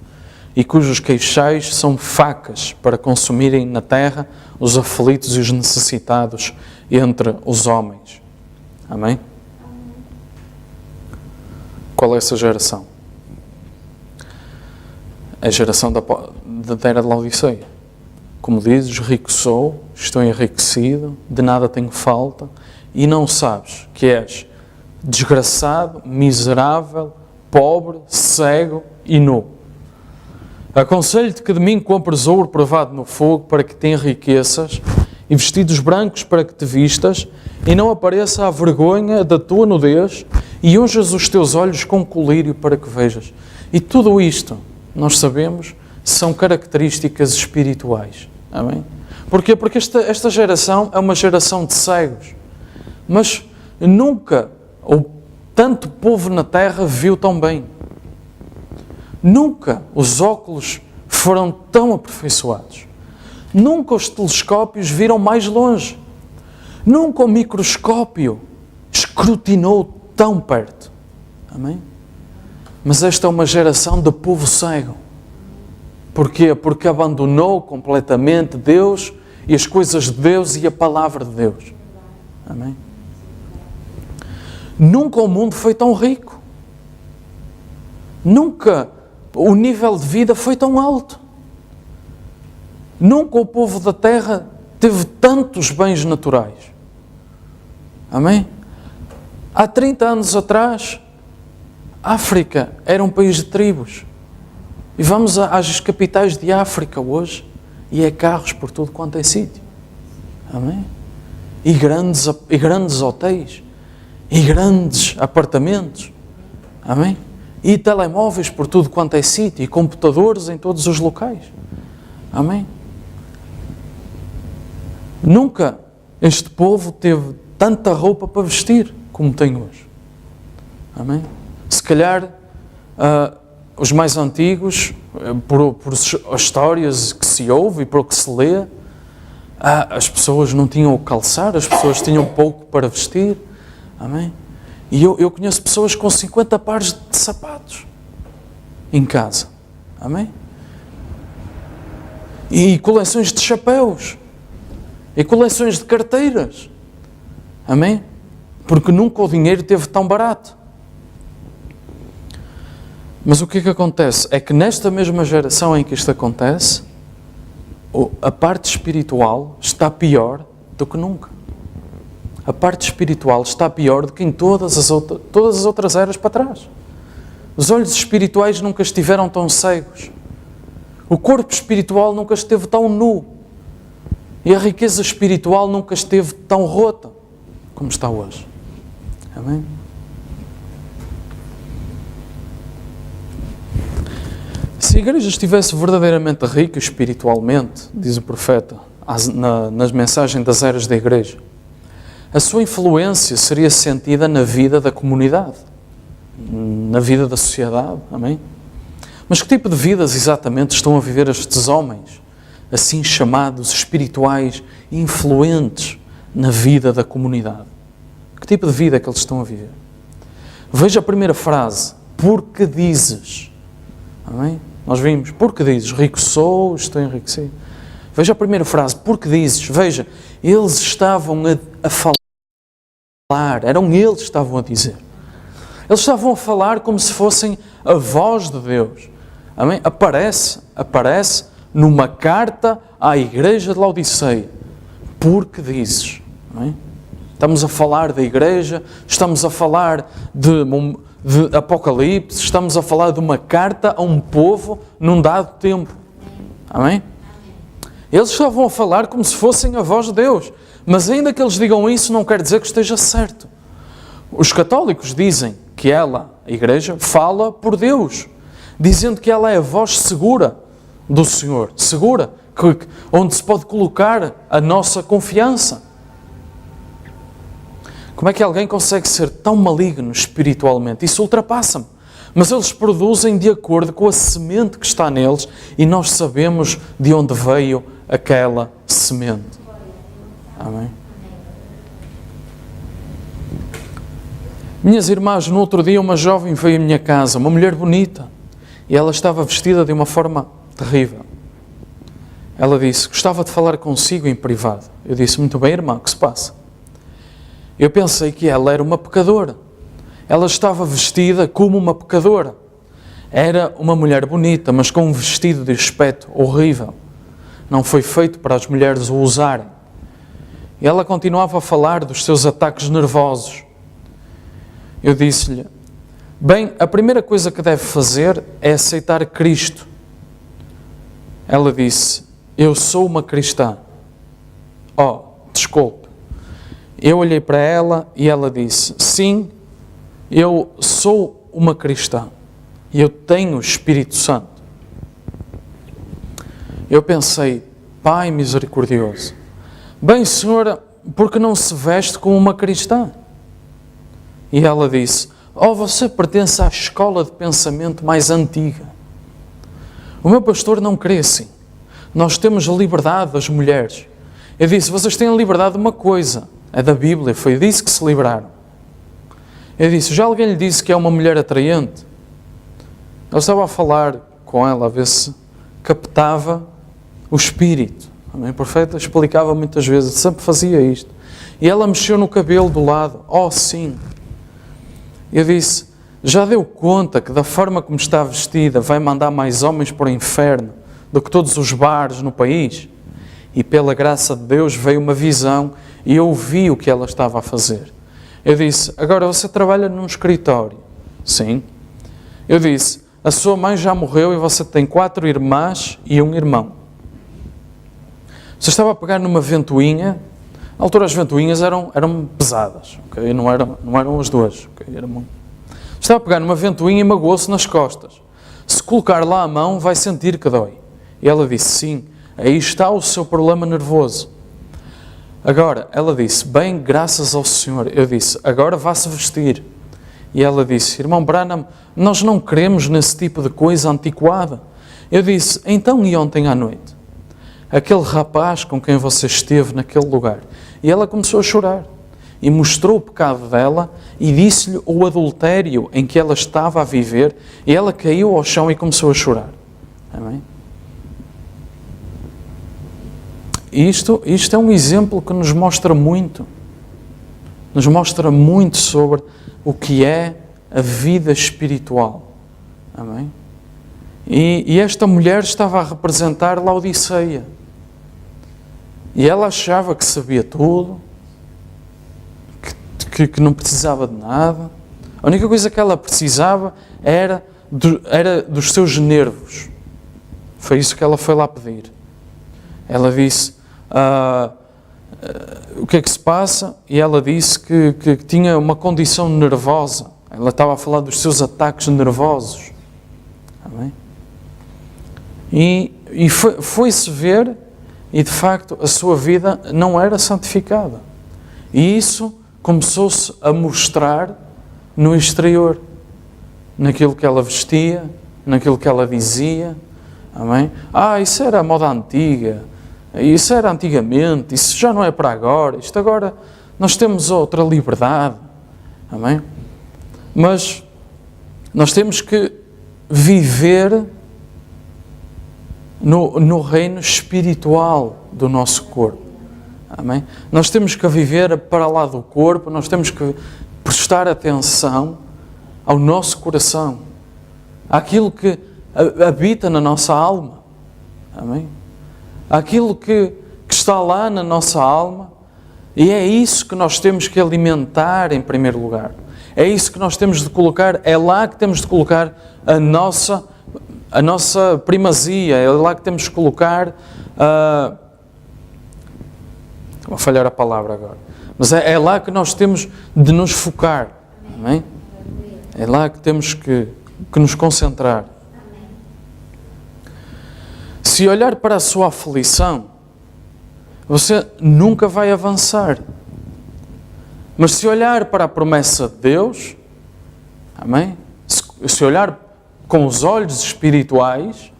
e cujos queixais são facas para consumirem na terra os aflitos e os necessitados entre os homens. Amém? Qual é essa geração? É a geração da era de Laodiceia. Como dizes, rico sou, estou enriquecido, de nada tenho falta, e não sabes que és desgraçado, miserável, pobre, cego e nu. Aconselho-te que de mim compres ouro provado no fogo para que te enriqueças e vestidos brancos para que te vistas e não apareça a vergonha da tua nudez e unjas os teus olhos com colírio para que vejas. E tudo isto, nós sabemos, são características espirituais. Amém? Porquê? Porque esta geração é uma geração de cegos. Mas nunca, ou tanto povo na terra viu tão bem. Nunca os óculos foram tão aperfeiçoados. Nunca os telescópios viram mais longe. Nunca o microscópio escrutinou tão perto. Amém? Mas esta é uma geração de povo cego. Porquê? Porque abandonou completamente Deus e as coisas de Deus e a palavra de Deus. Amém? Nunca o mundo foi tão rico. Nunca o nível de vida foi tão alto. Nunca o povo da terra teve tantos bens naturais. Amém? Há 30 anos atrás, a África era um país de tribos. E vamos às capitais de África hoje, e é carros por tudo quanto é sítio. Amém? E grandes hotéis, e grandes apartamentos. Amém? E telemóveis por tudo quanto é sítio, e computadores em todos os locais. Amém? Nunca este povo teve tanta roupa para vestir como tem hoje. Amém? Se calhar os mais antigos, por as histórias que se ouve e por o que se lê, as pessoas não tinham o que calçar, as pessoas tinham pouco para vestir. Amém? E eu conheço pessoas com 50 pares de sapatos em casa. Amém? E coleções de chapéus. E coleções de carteiras. Amém? Porque nunca o dinheiro esteve tão barato. Mas o que é que acontece? É que nesta mesma geração em que isto acontece, a parte espiritual está pior do que nunca. A parte espiritual está pior do que em todas as outras eras para trás. Os olhos espirituais nunca estiveram tão cegos. O corpo espiritual nunca esteve tão nu. E a riqueza espiritual nunca esteve tão rota como está hoje. Amém? Se a igreja estivesse verdadeiramente rica espiritualmente, diz o profeta, nas mensagens das eras da igreja, a sua influência seria sentida na vida da comunidade, na vida da sociedade. Amém? Mas que tipo de vidas exatamente estão a viver estes homens, assim chamados espirituais, influentes na vida da comunidade? Que tipo de vida é que eles estão a viver? Veja a primeira frase, porque dizes. Amém? Nós vimos, porque dizes, rico sou, estou enriquecido. Veja a primeira frase, porque dizes. Veja, eles estavam a falar, eram eles que estavam a dizer. Eles estavam a falar como se fossem a voz de Deus. Amém? Aparece numa carta à igreja de Laodiceia. Porque dizes. Amém? Estamos a falar da igreja, estamos a falar de Apocalipse, estamos a falar de uma carta a um povo num dado tempo. Amém? Eles estavam a falar como se fossem a voz de Deus. Mas ainda que eles digam isso, não quer dizer que esteja certo. Os católicos dizem que ela, a igreja, fala por Deus, dizendo que ela é a voz segura do Senhor, segura, onde se pode colocar a nossa confiança. Como é que alguém consegue ser tão maligno espiritualmente? Isso ultrapassa-me. Mas eles produzem de acordo com a semente que está neles e nós sabemos de onde veio aquela semente. Amém? Minhas irmãs, no outro dia uma jovem veio à minha casa, uma mulher bonita, e ela estava vestida de uma forma terrível. Ela disse, gostava de falar consigo em privado. Eu disse, muito bem, irmã, o que se passa? Eu pensei que ela era uma pecadora. Ela estava vestida como uma pecadora. Era uma mulher bonita, mas com um vestido de aspecto horrível. Não foi feito para as mulheres o usarem. E ela continuava a falar dos seus ataques nervosos. Eu disse-lhe, bem, a primeira coisa que deve fazer é aceitar Cristo. Ela disse, eu sou uma cristã. Oh, desculpe. Eu olhei para ela e ela disse, sim, eu sou uma cristã. e eu tenho o Espírito Santo. Eu pensei, Pai misericordioso, bem, senhora, porque não se veste como uma cristã? E ela disse, você pertence à escola de pensamento mais antiga. O meu pastor não crê assim. Nós temos a liberdade das mulheres. Eu disse, vocês têm a liberdade de uma coisa, é da Bíblia, foi disso que se livraram. Eu disse, já alguém lhe disse que é uma mulher atraente? Eu estava a falar com ela, a ver se captava o espírito. O profeta explicava muitas vezes, sempre fazia isto. E ela mexeu no cabelo do lado, sim. Eu disse, já deu conta que da forma como está vestida vai mandar mais homens para o inferno do que todos os bares no país? E pela graça de Deus veio uma visão e eu vi o que ela estava a fazer. Eu disse, agora você trabalha num escritório? Sim. Eu disse, a sua mãe já morreu e você tem 4 irmãs e um irmão. Você estava a pegar numa ventoinha, na altura as ventoinhas eram pesadas, okay? não eram as duas. Okay? Estava a pegar numa ventoinha e magoou-se nas costas. Se colocar lá a mão vai sentir que dói. E ela disse, sim, aí está o seu problema nervoso. Agora, ela disse, bem, graças ao Senhor. Eu disse, agora vá-se vestir. E ela disse, irmão Branham, nós não queremos nesse tipo de coisa antiquada. Eu disse, então e ontem à noite? Aquele rapaz com quem você esteve naquele lugar. E ela começou a chorar. E mostrou o pecado dela e disse-lhe o adultério em que ela estava a viver. E ela caiu ao chão e começou a chorar. Amém? Isto é um exemplo que nos mostra muito sobre o que é a vida espiritual. Amém? E esta mulher estava a representar Laodiceia. E ela achava que sabia tudo, que não precisava de nada. A única coisa que ela precisava era dos seus nervos. Foi isso que ela foi lá pedir. Ela disse, o que é que se passa? E ela disse que tinha uma condição nervosa. Ela estava a falar dos seus ataques nervosos. Amém? E foi-se ver, e de facto a sua vida não era santificada. E isso começou-se a mostrar no exterior, naquilo que ela vestia, naquilo que ela dizia. Amém? Isso era a moda antiga. Isso era antigamente, isso já não é para agora, isto agora nós temos outra liberdade, amém? Mas nós temos que viver no reino espiritual do nosso corpo, amém? Nós temos que viver para lá do corpo, nós temos que prestar atenção ao nosso coração, àquilo que habita na nossa alma, amém? Aquilo que está lá na nossa alma, e é isso que nós temos que alimentar em primeiro lugar. É isso que nós temos de colocar, é lá que temos de colocar a nossa primazia, é lá que temos de colocar, vou falhar a palavra agora, mas é lá que nós temos de nos focar, amém? É lá que temos que nos concentrar. Se olhar para a sua aflição, você nunca vai avançar. Mas se olhar para a promessa de Deus, amém? Se olhar com os olhos espirituais,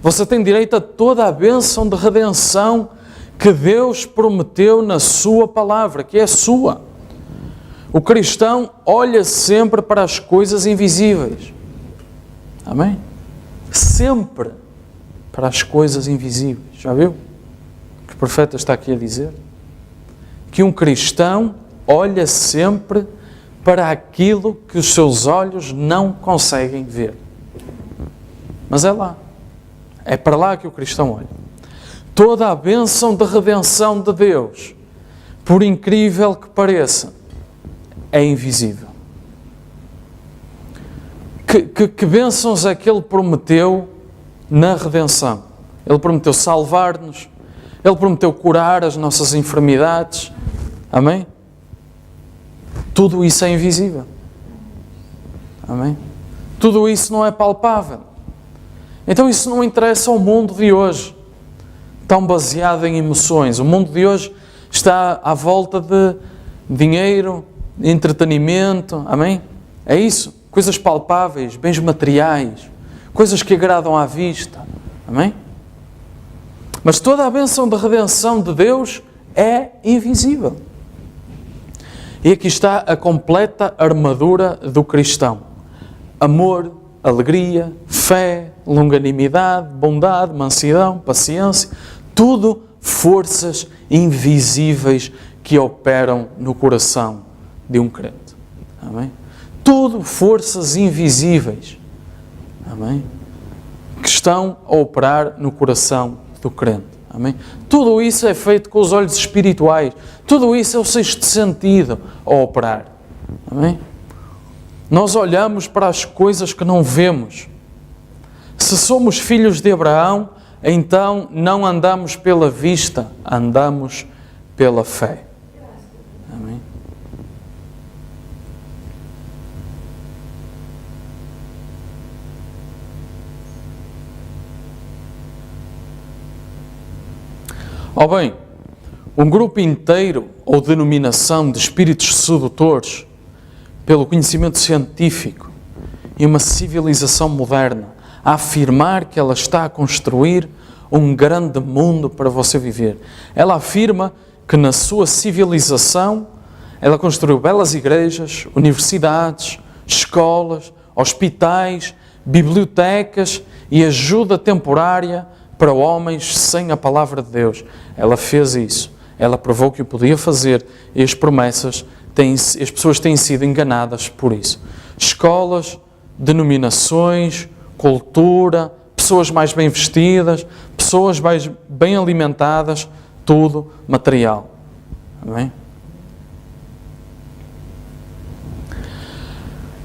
você tem direito a toda a bênção de redenção que Deus prometeu na sua palavra, que é sua. O cristão olha sempre para as coisas invisíveis. Amém? Sempre para as coisas invisíveis. Já viu? O que o profeta está aqui a dizer? Que um cristão olha sempre para aquilo que os seus olhos não conseguem ver. Mas é lá. É para lá que o cristão olha. Toda a bênção de redenção de Deus, por incrível que pareça, é invisível. Que bênçãos é que Ele prometeu na redenção? Ele prometeu salvar-nos, Ele prometeu curar as nossas enfermidades, amém? Tudo isso é invisível, amém? tudo isso não é palpável. Então isso não interessa ao mundo de hoje, tão baseado em emoções. O mundo de hoje está à volta de dinheiro, entretenimento, amém? É isso, coisas palpáveis, bens materiais, coisas que agradam à vista, amém? Mas toda a bênção de redenção de Deus é invisível. E aqui está a completa armadura do cristão: amor, alegria, fé, longanimidade, bondade, mansidão, paciência, tudo forças invisíveis que operam no coração de um crente. Amém? Tudo forças invisíveis. Amém? Que estão a operar no coração do crente. Amém? Tudo isso é feito com os olhos espirituais. Tudo isso é o sexto sentido a operar. Amém? Nós olhamos para as coisas que não vemos. Se somos filhos de Abraão, então não andamos pela vista, andamos pela fé. Amém? Ó bem, um grupo inteiro ou denominação de espíritos sedutores, pelo conhecimento científico e uma civilização moderna, a afirmar que ela está a construir um grande mundo para você viver. Ela afirma que na sua civilização ela construiu belas igrejas, universidades, escolas, hospitais, bibliotecas e ajuda temporária para homens sem a palavra de Deus. Ela fez isso. Ela provou que o podia fazer e as promessas, as pessoas têm sido enganadas por isso. Escolas, denominações, cultura, pessoas mais bem vestidas, pessoas mais bem alimentadas, tudo material. Amém?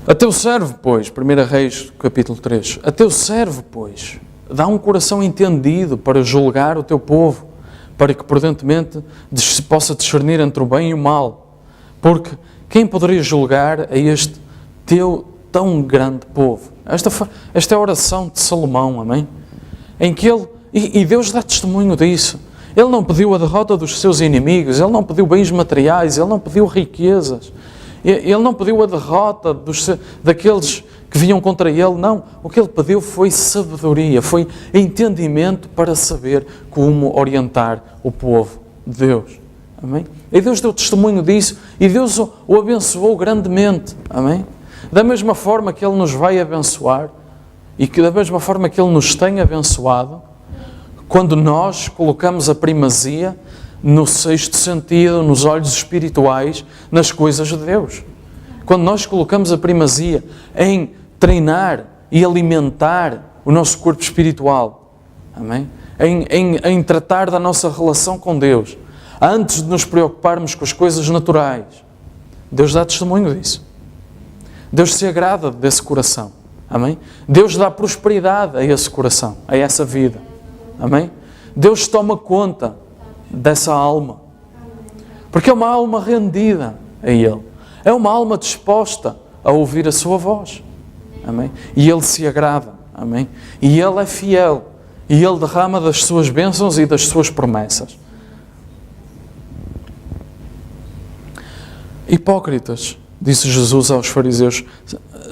A teu servo, pois, 1 Reis, capítulo 3, a teu servo, pois, dá um coração entendido para julgar o teu povo, para que prudentemente possa discernir entre o bem e o mal. Porque quem poderia julgar a este teu tão grande povo? Esta é a oração de Salomão, amém? Em que ele, e Deus dá testemunho disso. Ele não pediu a derrota dos seus inimigos, ele não pediu bens materiais, ele não pediu riquezas, ele não pediu a derrota daqueles que vinham contra ele, não. O que ele pediu foi sabedoria, foi entendimento para saber como orientar o povo de Deus. Amém? E Deus deu testemunho disso e Deus o abençoou grandemente. Amém? Da mesma forma que Ele nos vai abençoar e que da mesma forma que Ele nos tem abençoado, quando nós colocamos a primazia no sexto sentido, nos olhos espirituais, nas coisas de Deus. Quando nós colocamos a primazia em treinar e alimentar o nosso corpo espiritual, amém? Em tratar da nossa relação com Deus, antes de nos preocuparmos com as coisas naturais, Deus dá testemunho disso. Deus se agrada desse coração, amém? Deus dá prosperidade a esse coração, a essa vida, amém? Deus toma conta dessa alma, porque é uma alma rendida a Ele, é uma alma disposta a ouvir a sua voz, amém? E Ele se agrada, amém? E Ele é fiel, e Ele derrama das suas bênçãos e das suas promessas. Hipócritas, disse Jesus aos fariseus,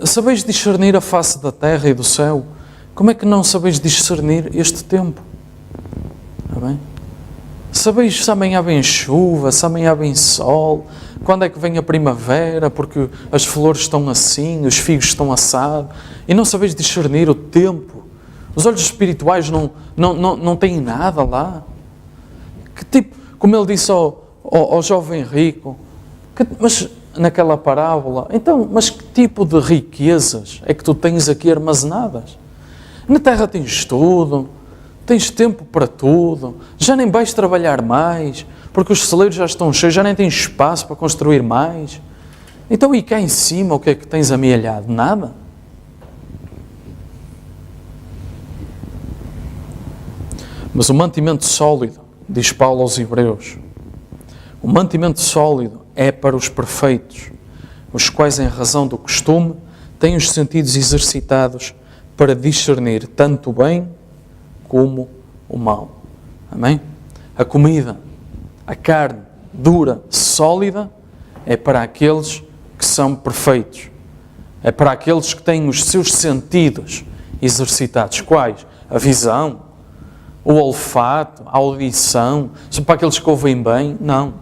sabeis discernir a face da terra e do céu? Como é que não sabeis discernir este tempo? Amém? Sabeis se amanhã vem chuva, se amanhã vem sol, quando é que vem a primavera, porque as flores estão assim, os figos estão assados, e não sabeis discernir o tempo. Os olhos espirituais não têm nada lá. Que tipo, como ele disse ao jovem rico, mas naquela parábola, então, mas que tipo de riquezas é que tu tens aqui armazenadas? Na terra tens tudo, tens tempo para tudo, já nem vais trabalhar mais, porque os celeiros já estão cheios, já nem tens espaço para construir mais. Então, e cá em cima, o que é que tens amealhado? Nada. Mas o mantimento sólido, diz Paulo aos Hebreus, o mantimento sólido é para os perfeitos, os quais, em razão do costume, têm os sentidos exercitados para discernir tanto o bem como o mal. Amém? A comida, a carne dura, sólida, é para aqueles que são perfeitos. É para aqueles que têm os seus sentidos exercitados. Quais? A visão, o olfato, a audição. São para aqueles que ouvem bem? Não.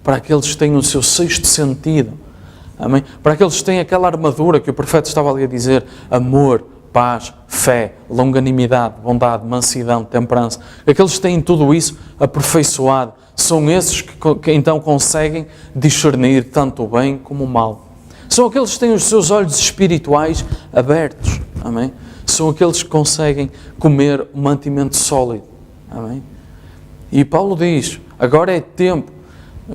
Para aqueles que têm o seu sexto sentido. Amém? Para aqueles que têm aquela armadura que o profeta estava ali a dizer: amor, paz, fé, longanimidade, bondade, mansidão, temperança. Aqueles que têm tudo isso aperfeiçoado, são esses que então conseguem discernir tanto o bem como o mal. São aqueles que têm os seus olhos espirituais abertos. Amém? São aqueles que conseguem comer um mantimento sólido. Amém? E Paulo diz: agora é tempo.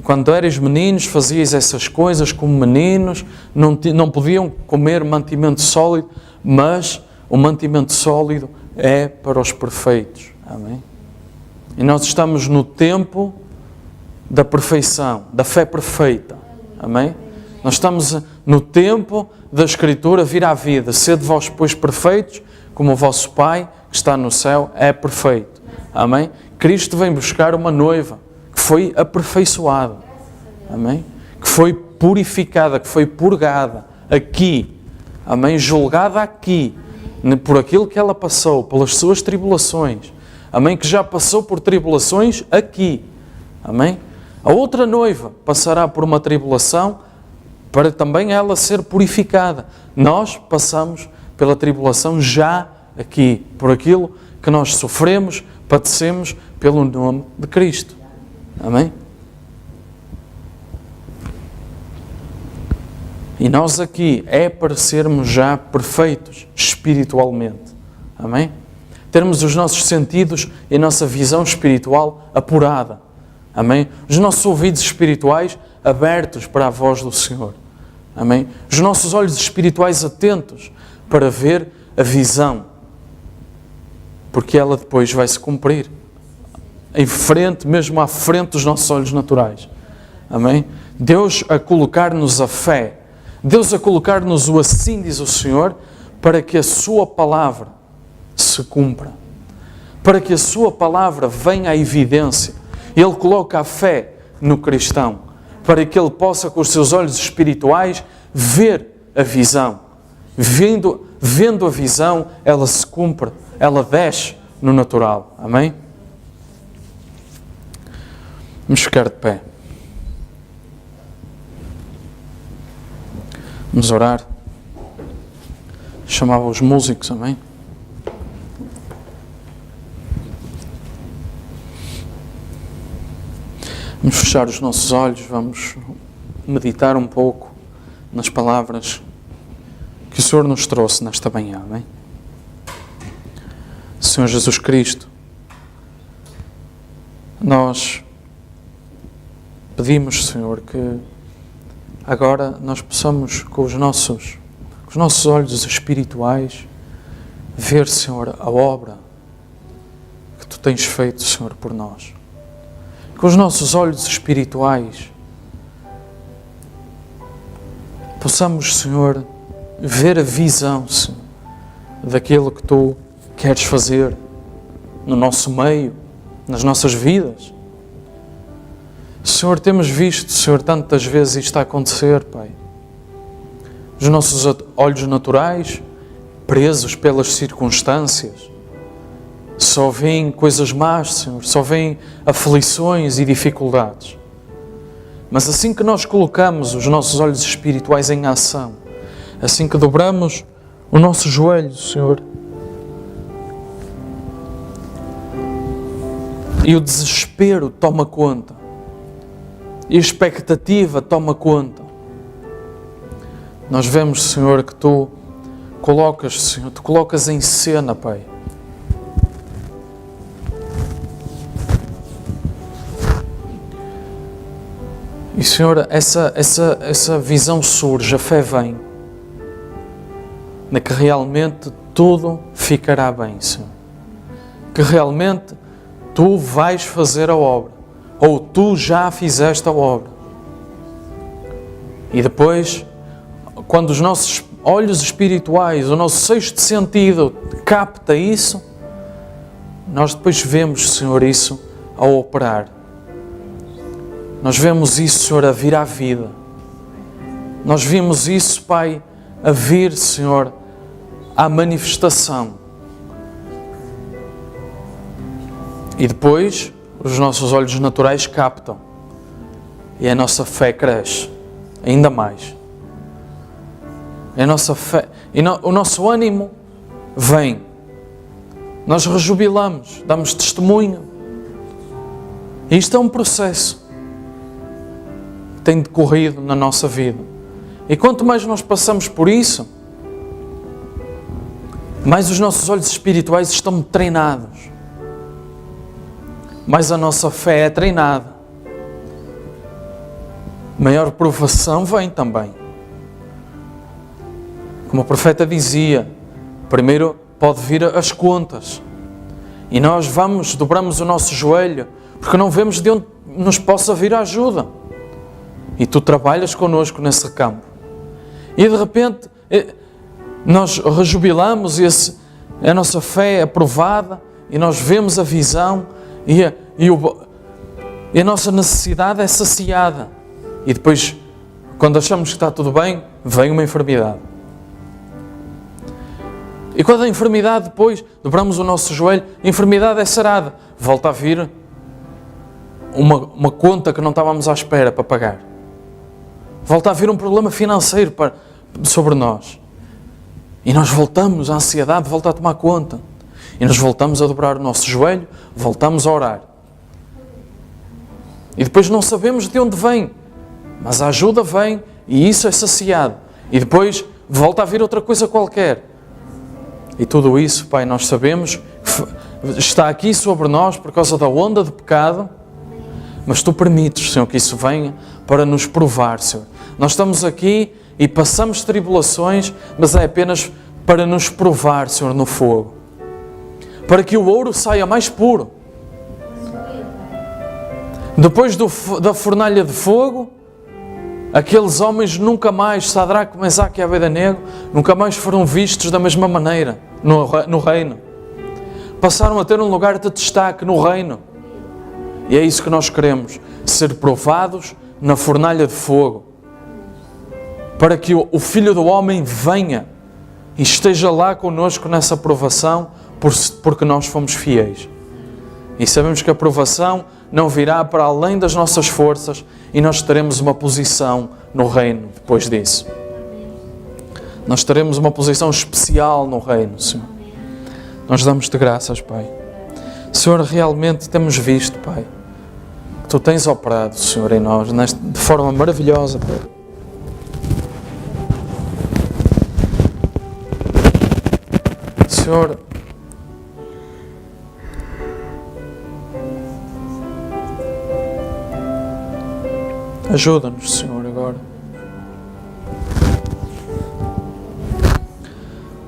Quando eres meninos, fazias essas coisas como meninos, não podiam comer mantimento sólido, mas o mantimento sólido é para os perfeitos. Amém? E nós estamos no tempo da perfeição, da fé perfeita. Amém? Nós estamos no tempo da Escritura vir à vida. Sede vós, pois, perfeitos, como o vosso Pai, que está no céu, é perfeito. Amém? Cristo vem buscar uma noiva que foi aperfeiçoada. Amém? Que foi purificada, que foi purgada aqui. Amém? Julgada aqui, por aquilo que ela passou, pelas suas tribulações. Amém? Que já passou por tribulações aqui. Amém? A outra noiva passará por uma tribulação para também ela ser purificada. Nós passamos pela tribulação já aqui, por aquilo que nós sofremos, padecemos pelo nome de Cristo. Amém? E nós aqui é para sermos já perfeitos espiritualmente. Amém? Termos os nossos sentidos e a nossa visão espiritual apurada. Amém? Os nossos ouvidos espirituais abertos para a voz do Senhor. Amém? Os nossos olhos espirituais atentos para ver a visão. Porque ela depois vai se cumprir. Em frente, mesmo à frente dos nossos olhos naturais. Amém? Deus a colocar-nos a fé. Deus a colocar-nos o assim diz o Senhor, para que a sua palavra se cumpra. Para que a sua palavra venha à evidência. Ele coloca a fé no cristão, para que ele possa, com os seus olhos espirituais, ver a visão. Vendo a visão, ela se cumpre, ela desce no natural. Amém? Vamos ficar de pé. Vamos orar. Chamava os músicos, amém? Vamos fechar os nossos olhos, vamos meditar um pouco nas palavras que o Senhor nos trouxe nesta manhã, amém? Senhor Jesus Cristo, nós pedimos, Senhor, que agora nós possamos, com os nossos olhos espirituais, ver, Senhor, a obra que Tu tens feito, Senhor, por nós. Com os nossos olhos espirituais, possamos, Senhor, ver a visão, Senhor, daquilo que Tu queres fazer no nosso meio, nas nossas vidas. Senhor, temos visto, Senhor, tantas vezes isto a acontecer, Pai. Os nossos olhos naturais, presos pelas circunstâncias, só veem coisas más, Senhor, só veem aflições e dificuldades. Mas assim que nós colocamos os nossos olhos espirituais em ação, assim que dobramos o nosso joelho, Senhor, e o desespero toma conta, e a expectativa toma conta, nós vemos, Senhor, que Tu colocas, Senhor, Tu colocas em cena, Pai, e, Senhor, essa visão surge, a fé vem, de que realmente tudo ficará bem, Senhor. Que realmente Tu vais fazer a obra, ou Tu já fizeste a obra. E depois, quando os nossos olhos espirituais, o nosso sexto sentido capta isso, nós depois vemos, Senhor, isso a operar. Nós vemos isso, Senhor, a vir à vida. Nós vimos isso, Pai, a vir, Senhor, à manifestação. E depois, os nossos olhos naturais captam. E a nossa fé cresce ainda mais. A nossa fé, o nosso ânimo vem. Nós rejubilamos, damos testemunho. E isto é um processo que tem decorrido na nossa vida. E quanto mais nós passamos por isso, mais os nossos olhos espirituais estão treinados. Mais a nossa fé é treinada. Maior provação vem também. Como o profeta dizia, primeiro pode vir as contas. E nós dobramos o nosso joelho, porque não vemos de onde nos possa vir a ajuda. E tu trabalhas connosco nesse campo. E de repente, nós rejubilamos e a nossa fé é provada, e nós vemos a visão, e a nossa necessidade é saciada. E depois, quando achamos que está tudo bem, vem uma enfermidade. E quando a enfermidade depois, dobramos o nosso joelho, a enfermidade é sarada. Volta a vir uma conta que não estávamos à espera para pagar. Volta a vir um problema financeiro sobre nós. E nós voltamos, a ansiedade volta a tomar conta. E nós voltamos a dobrar o nosso joelho, voltamos a orar. E depois não sabemos de onde vem, mas a ajuda vem e isso é saciado. E depois volta a vir outra coisa qualquer. E tudo isso, Pai, nós sabemos que está aqui sobre nós por causa da onda de pecado, mas Tu permites, Senhor, que isso venha para nos provar, Senhor. Nós estamos aqui e passamos tribulações, mas é apenas para nos provar, Senhor, no fogo. Para que o ouro saia mais puro. Depois da fornalha de fogo, aqueles homens nunca mais, Sadraque, Mesaque e Abednego, nunca mais foram vistos da mesma maneira no reino. Passaram a ter um lugar de destaque no reino. E é isso que nós queremos, ser provados na fornalha de fogo. Para que o Filho do Homem venha e esteja lá connosco nessa provação, porque nós fomos fiéis. E sabemos que a provação não virá para além das nossas forças e nós teremos uma posição no reino depois disso. Nós teremos uma posição especial no reino, Senhor. Nós damos-te graças, Pai. Senhor, realmente temos visto, Pai, que Tu tens operado, Senhor, em nós, de forma maravilhosa, Pai. Senhor, ajuda-nos, Senhor, agora.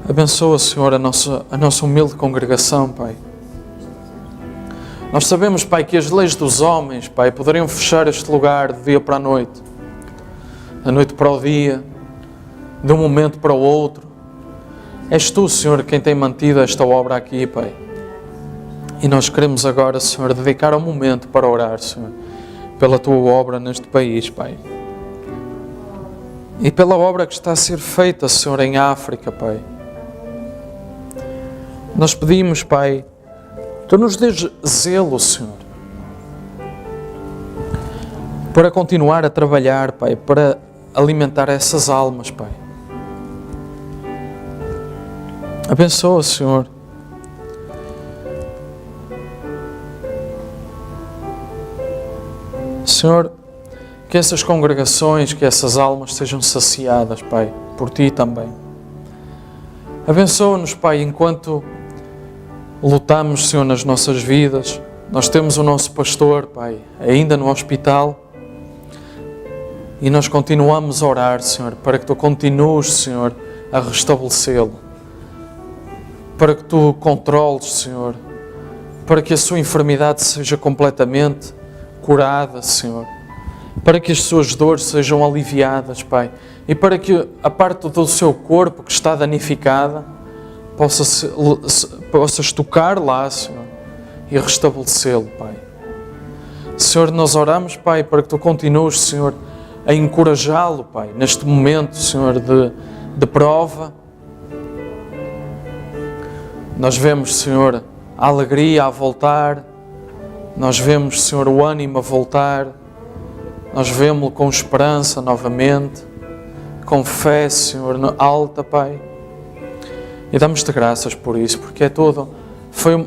Abençoa, Senhor, a nossa humilde congregação, Pai. Nós sabemos, Pai, que as leis dos homens, Pai, poderiam fechar este lugar de dia para a noite, da noite para o dia, de um momento para o outro. És Tu, Senhor, quem tem mantido esta obra aqui, Pai. E nós queremos agora, Senhor, dedicar um momento para orar, Senhor, pela Tua obra neste país, Pai. E pela obra que está a ser feita, Senhor, em África, Pai. Nós pedimos, Pai, Tu nos dês zelo, Senhor, para continuar a trabalhar, Pai, para alimentar essas almas, Pai. Abençoa, Senhor. Senhor, que essas congregações, que essas almas sejam saciadas, Pai, por Ti também. Abençoa-nos, Pai, enquanto lutamos, Senhor, nas nossas vidas. Nós temos o nosso pastor, Pai, ainda no hospital. E nós continuamos a orar, Senhor, para que Tu continues, Senhor, a restabelecê-lo. Para que Tu controles, Senhor, para que a sua enfermidade seja completamente curada, Senhor, para que as suas dores sejam aliviadas, Pai, e para que a parte do seu corpo que está danificada possas tocar lá, Senhor, e restabelecê-lo, Pai. Senhor, nós oramos, Pai, para que Tu continues, Senhor, a encorajá-lo, Pai, neste momento, Senhor, de prova. Nós vemos, Senhor, a alegria a voltar, nós vemos, Senhor, o ânimo a voltar, nós vemos-lo com esperança novamente, com fé, Senhor, alta, Pai. E damos-te graças por isso, porque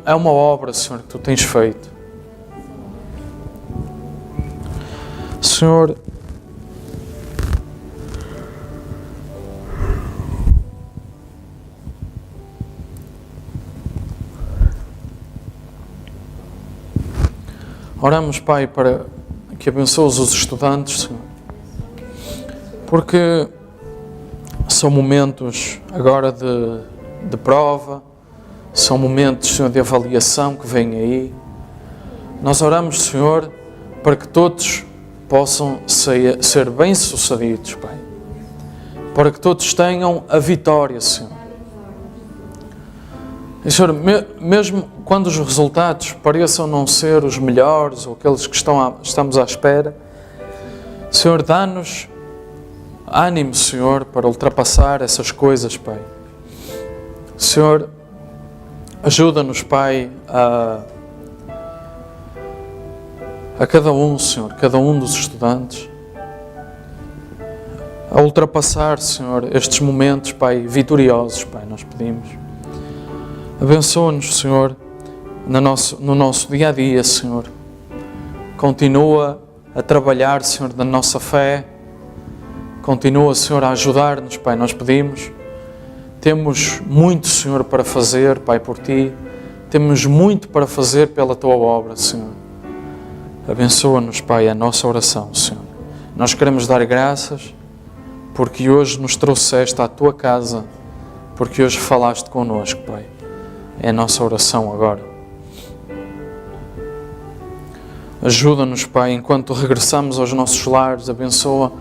é uma obra, Senhor, que Tu tens feito. Senhor, oramos, Pai, para que abençoes os estudantes, Senhor, porque são momentos agora de prova, são momentos, Senhor, de avaliação que vêm aí. Nós oramos, Senhor, para que todos possam ser bem-sucedidos, Pai, para que todos tenham a vitória, Senhor. E, Senhor, mesmo quando os resultados pareçam não ser os melhores ou aqueles que estamos à espera, Senhor, dá-nos ânimo, Senhor, para ultrapassar essas coisas, Pai. Senhor, ajuda-nos, Pai, a cada um, Senhor, cada um dos estudantes, a ultrapassar, Senhor, estes momentos, Pai, vitoriosos, Pai, nós pedimos. Abençoa-nos, Senhor, no nosso dia a dia, Senhor. Continua a trabalhar, Senhor, na nossa fé. Continua, Senhor, a ajudar-nos, Pai, nós pedimos. Temos muito, Senhor, para fazer, Pai, por Ti. Temos muito para fazer pela Tua obra, Senhor. Abençoa-nos, Pai, a nossa oração, Senhor. Nós queremos dar graças porque hoje nos trouxeste à Tua casa, porque hoje falaste connosco, Pai. É a nossa oração agora. Ajuda-nos, Pai, enquanto regressamos aos nossos lares, abençoa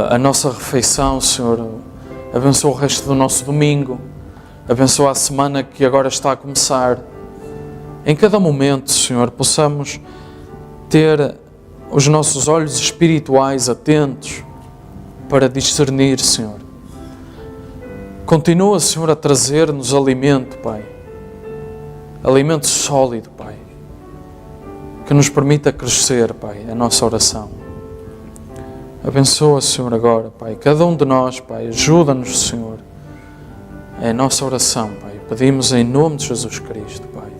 a nossa refeição, Senhor. Abençoa o resto do nosso domingo. Abençoa a semana que agora está a começar. Em cada momento, Senhor, possamos ter os nossos olhos espirituais atentos para discernir, Senhor. Continua, Senhor, a trazer-nos alimento, Pai. Alimento sólido, Pai. Que nos permita crescer, Pai, a nossa oração. Abençoa, Senhor, agora, Pai. Cada um de nós, Pai, ajuda-nos, Senhor. É a nossa oração, Pai. Pedimos em nome de Jesus Cristo, Pai.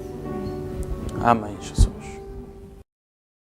Amém, Jesus.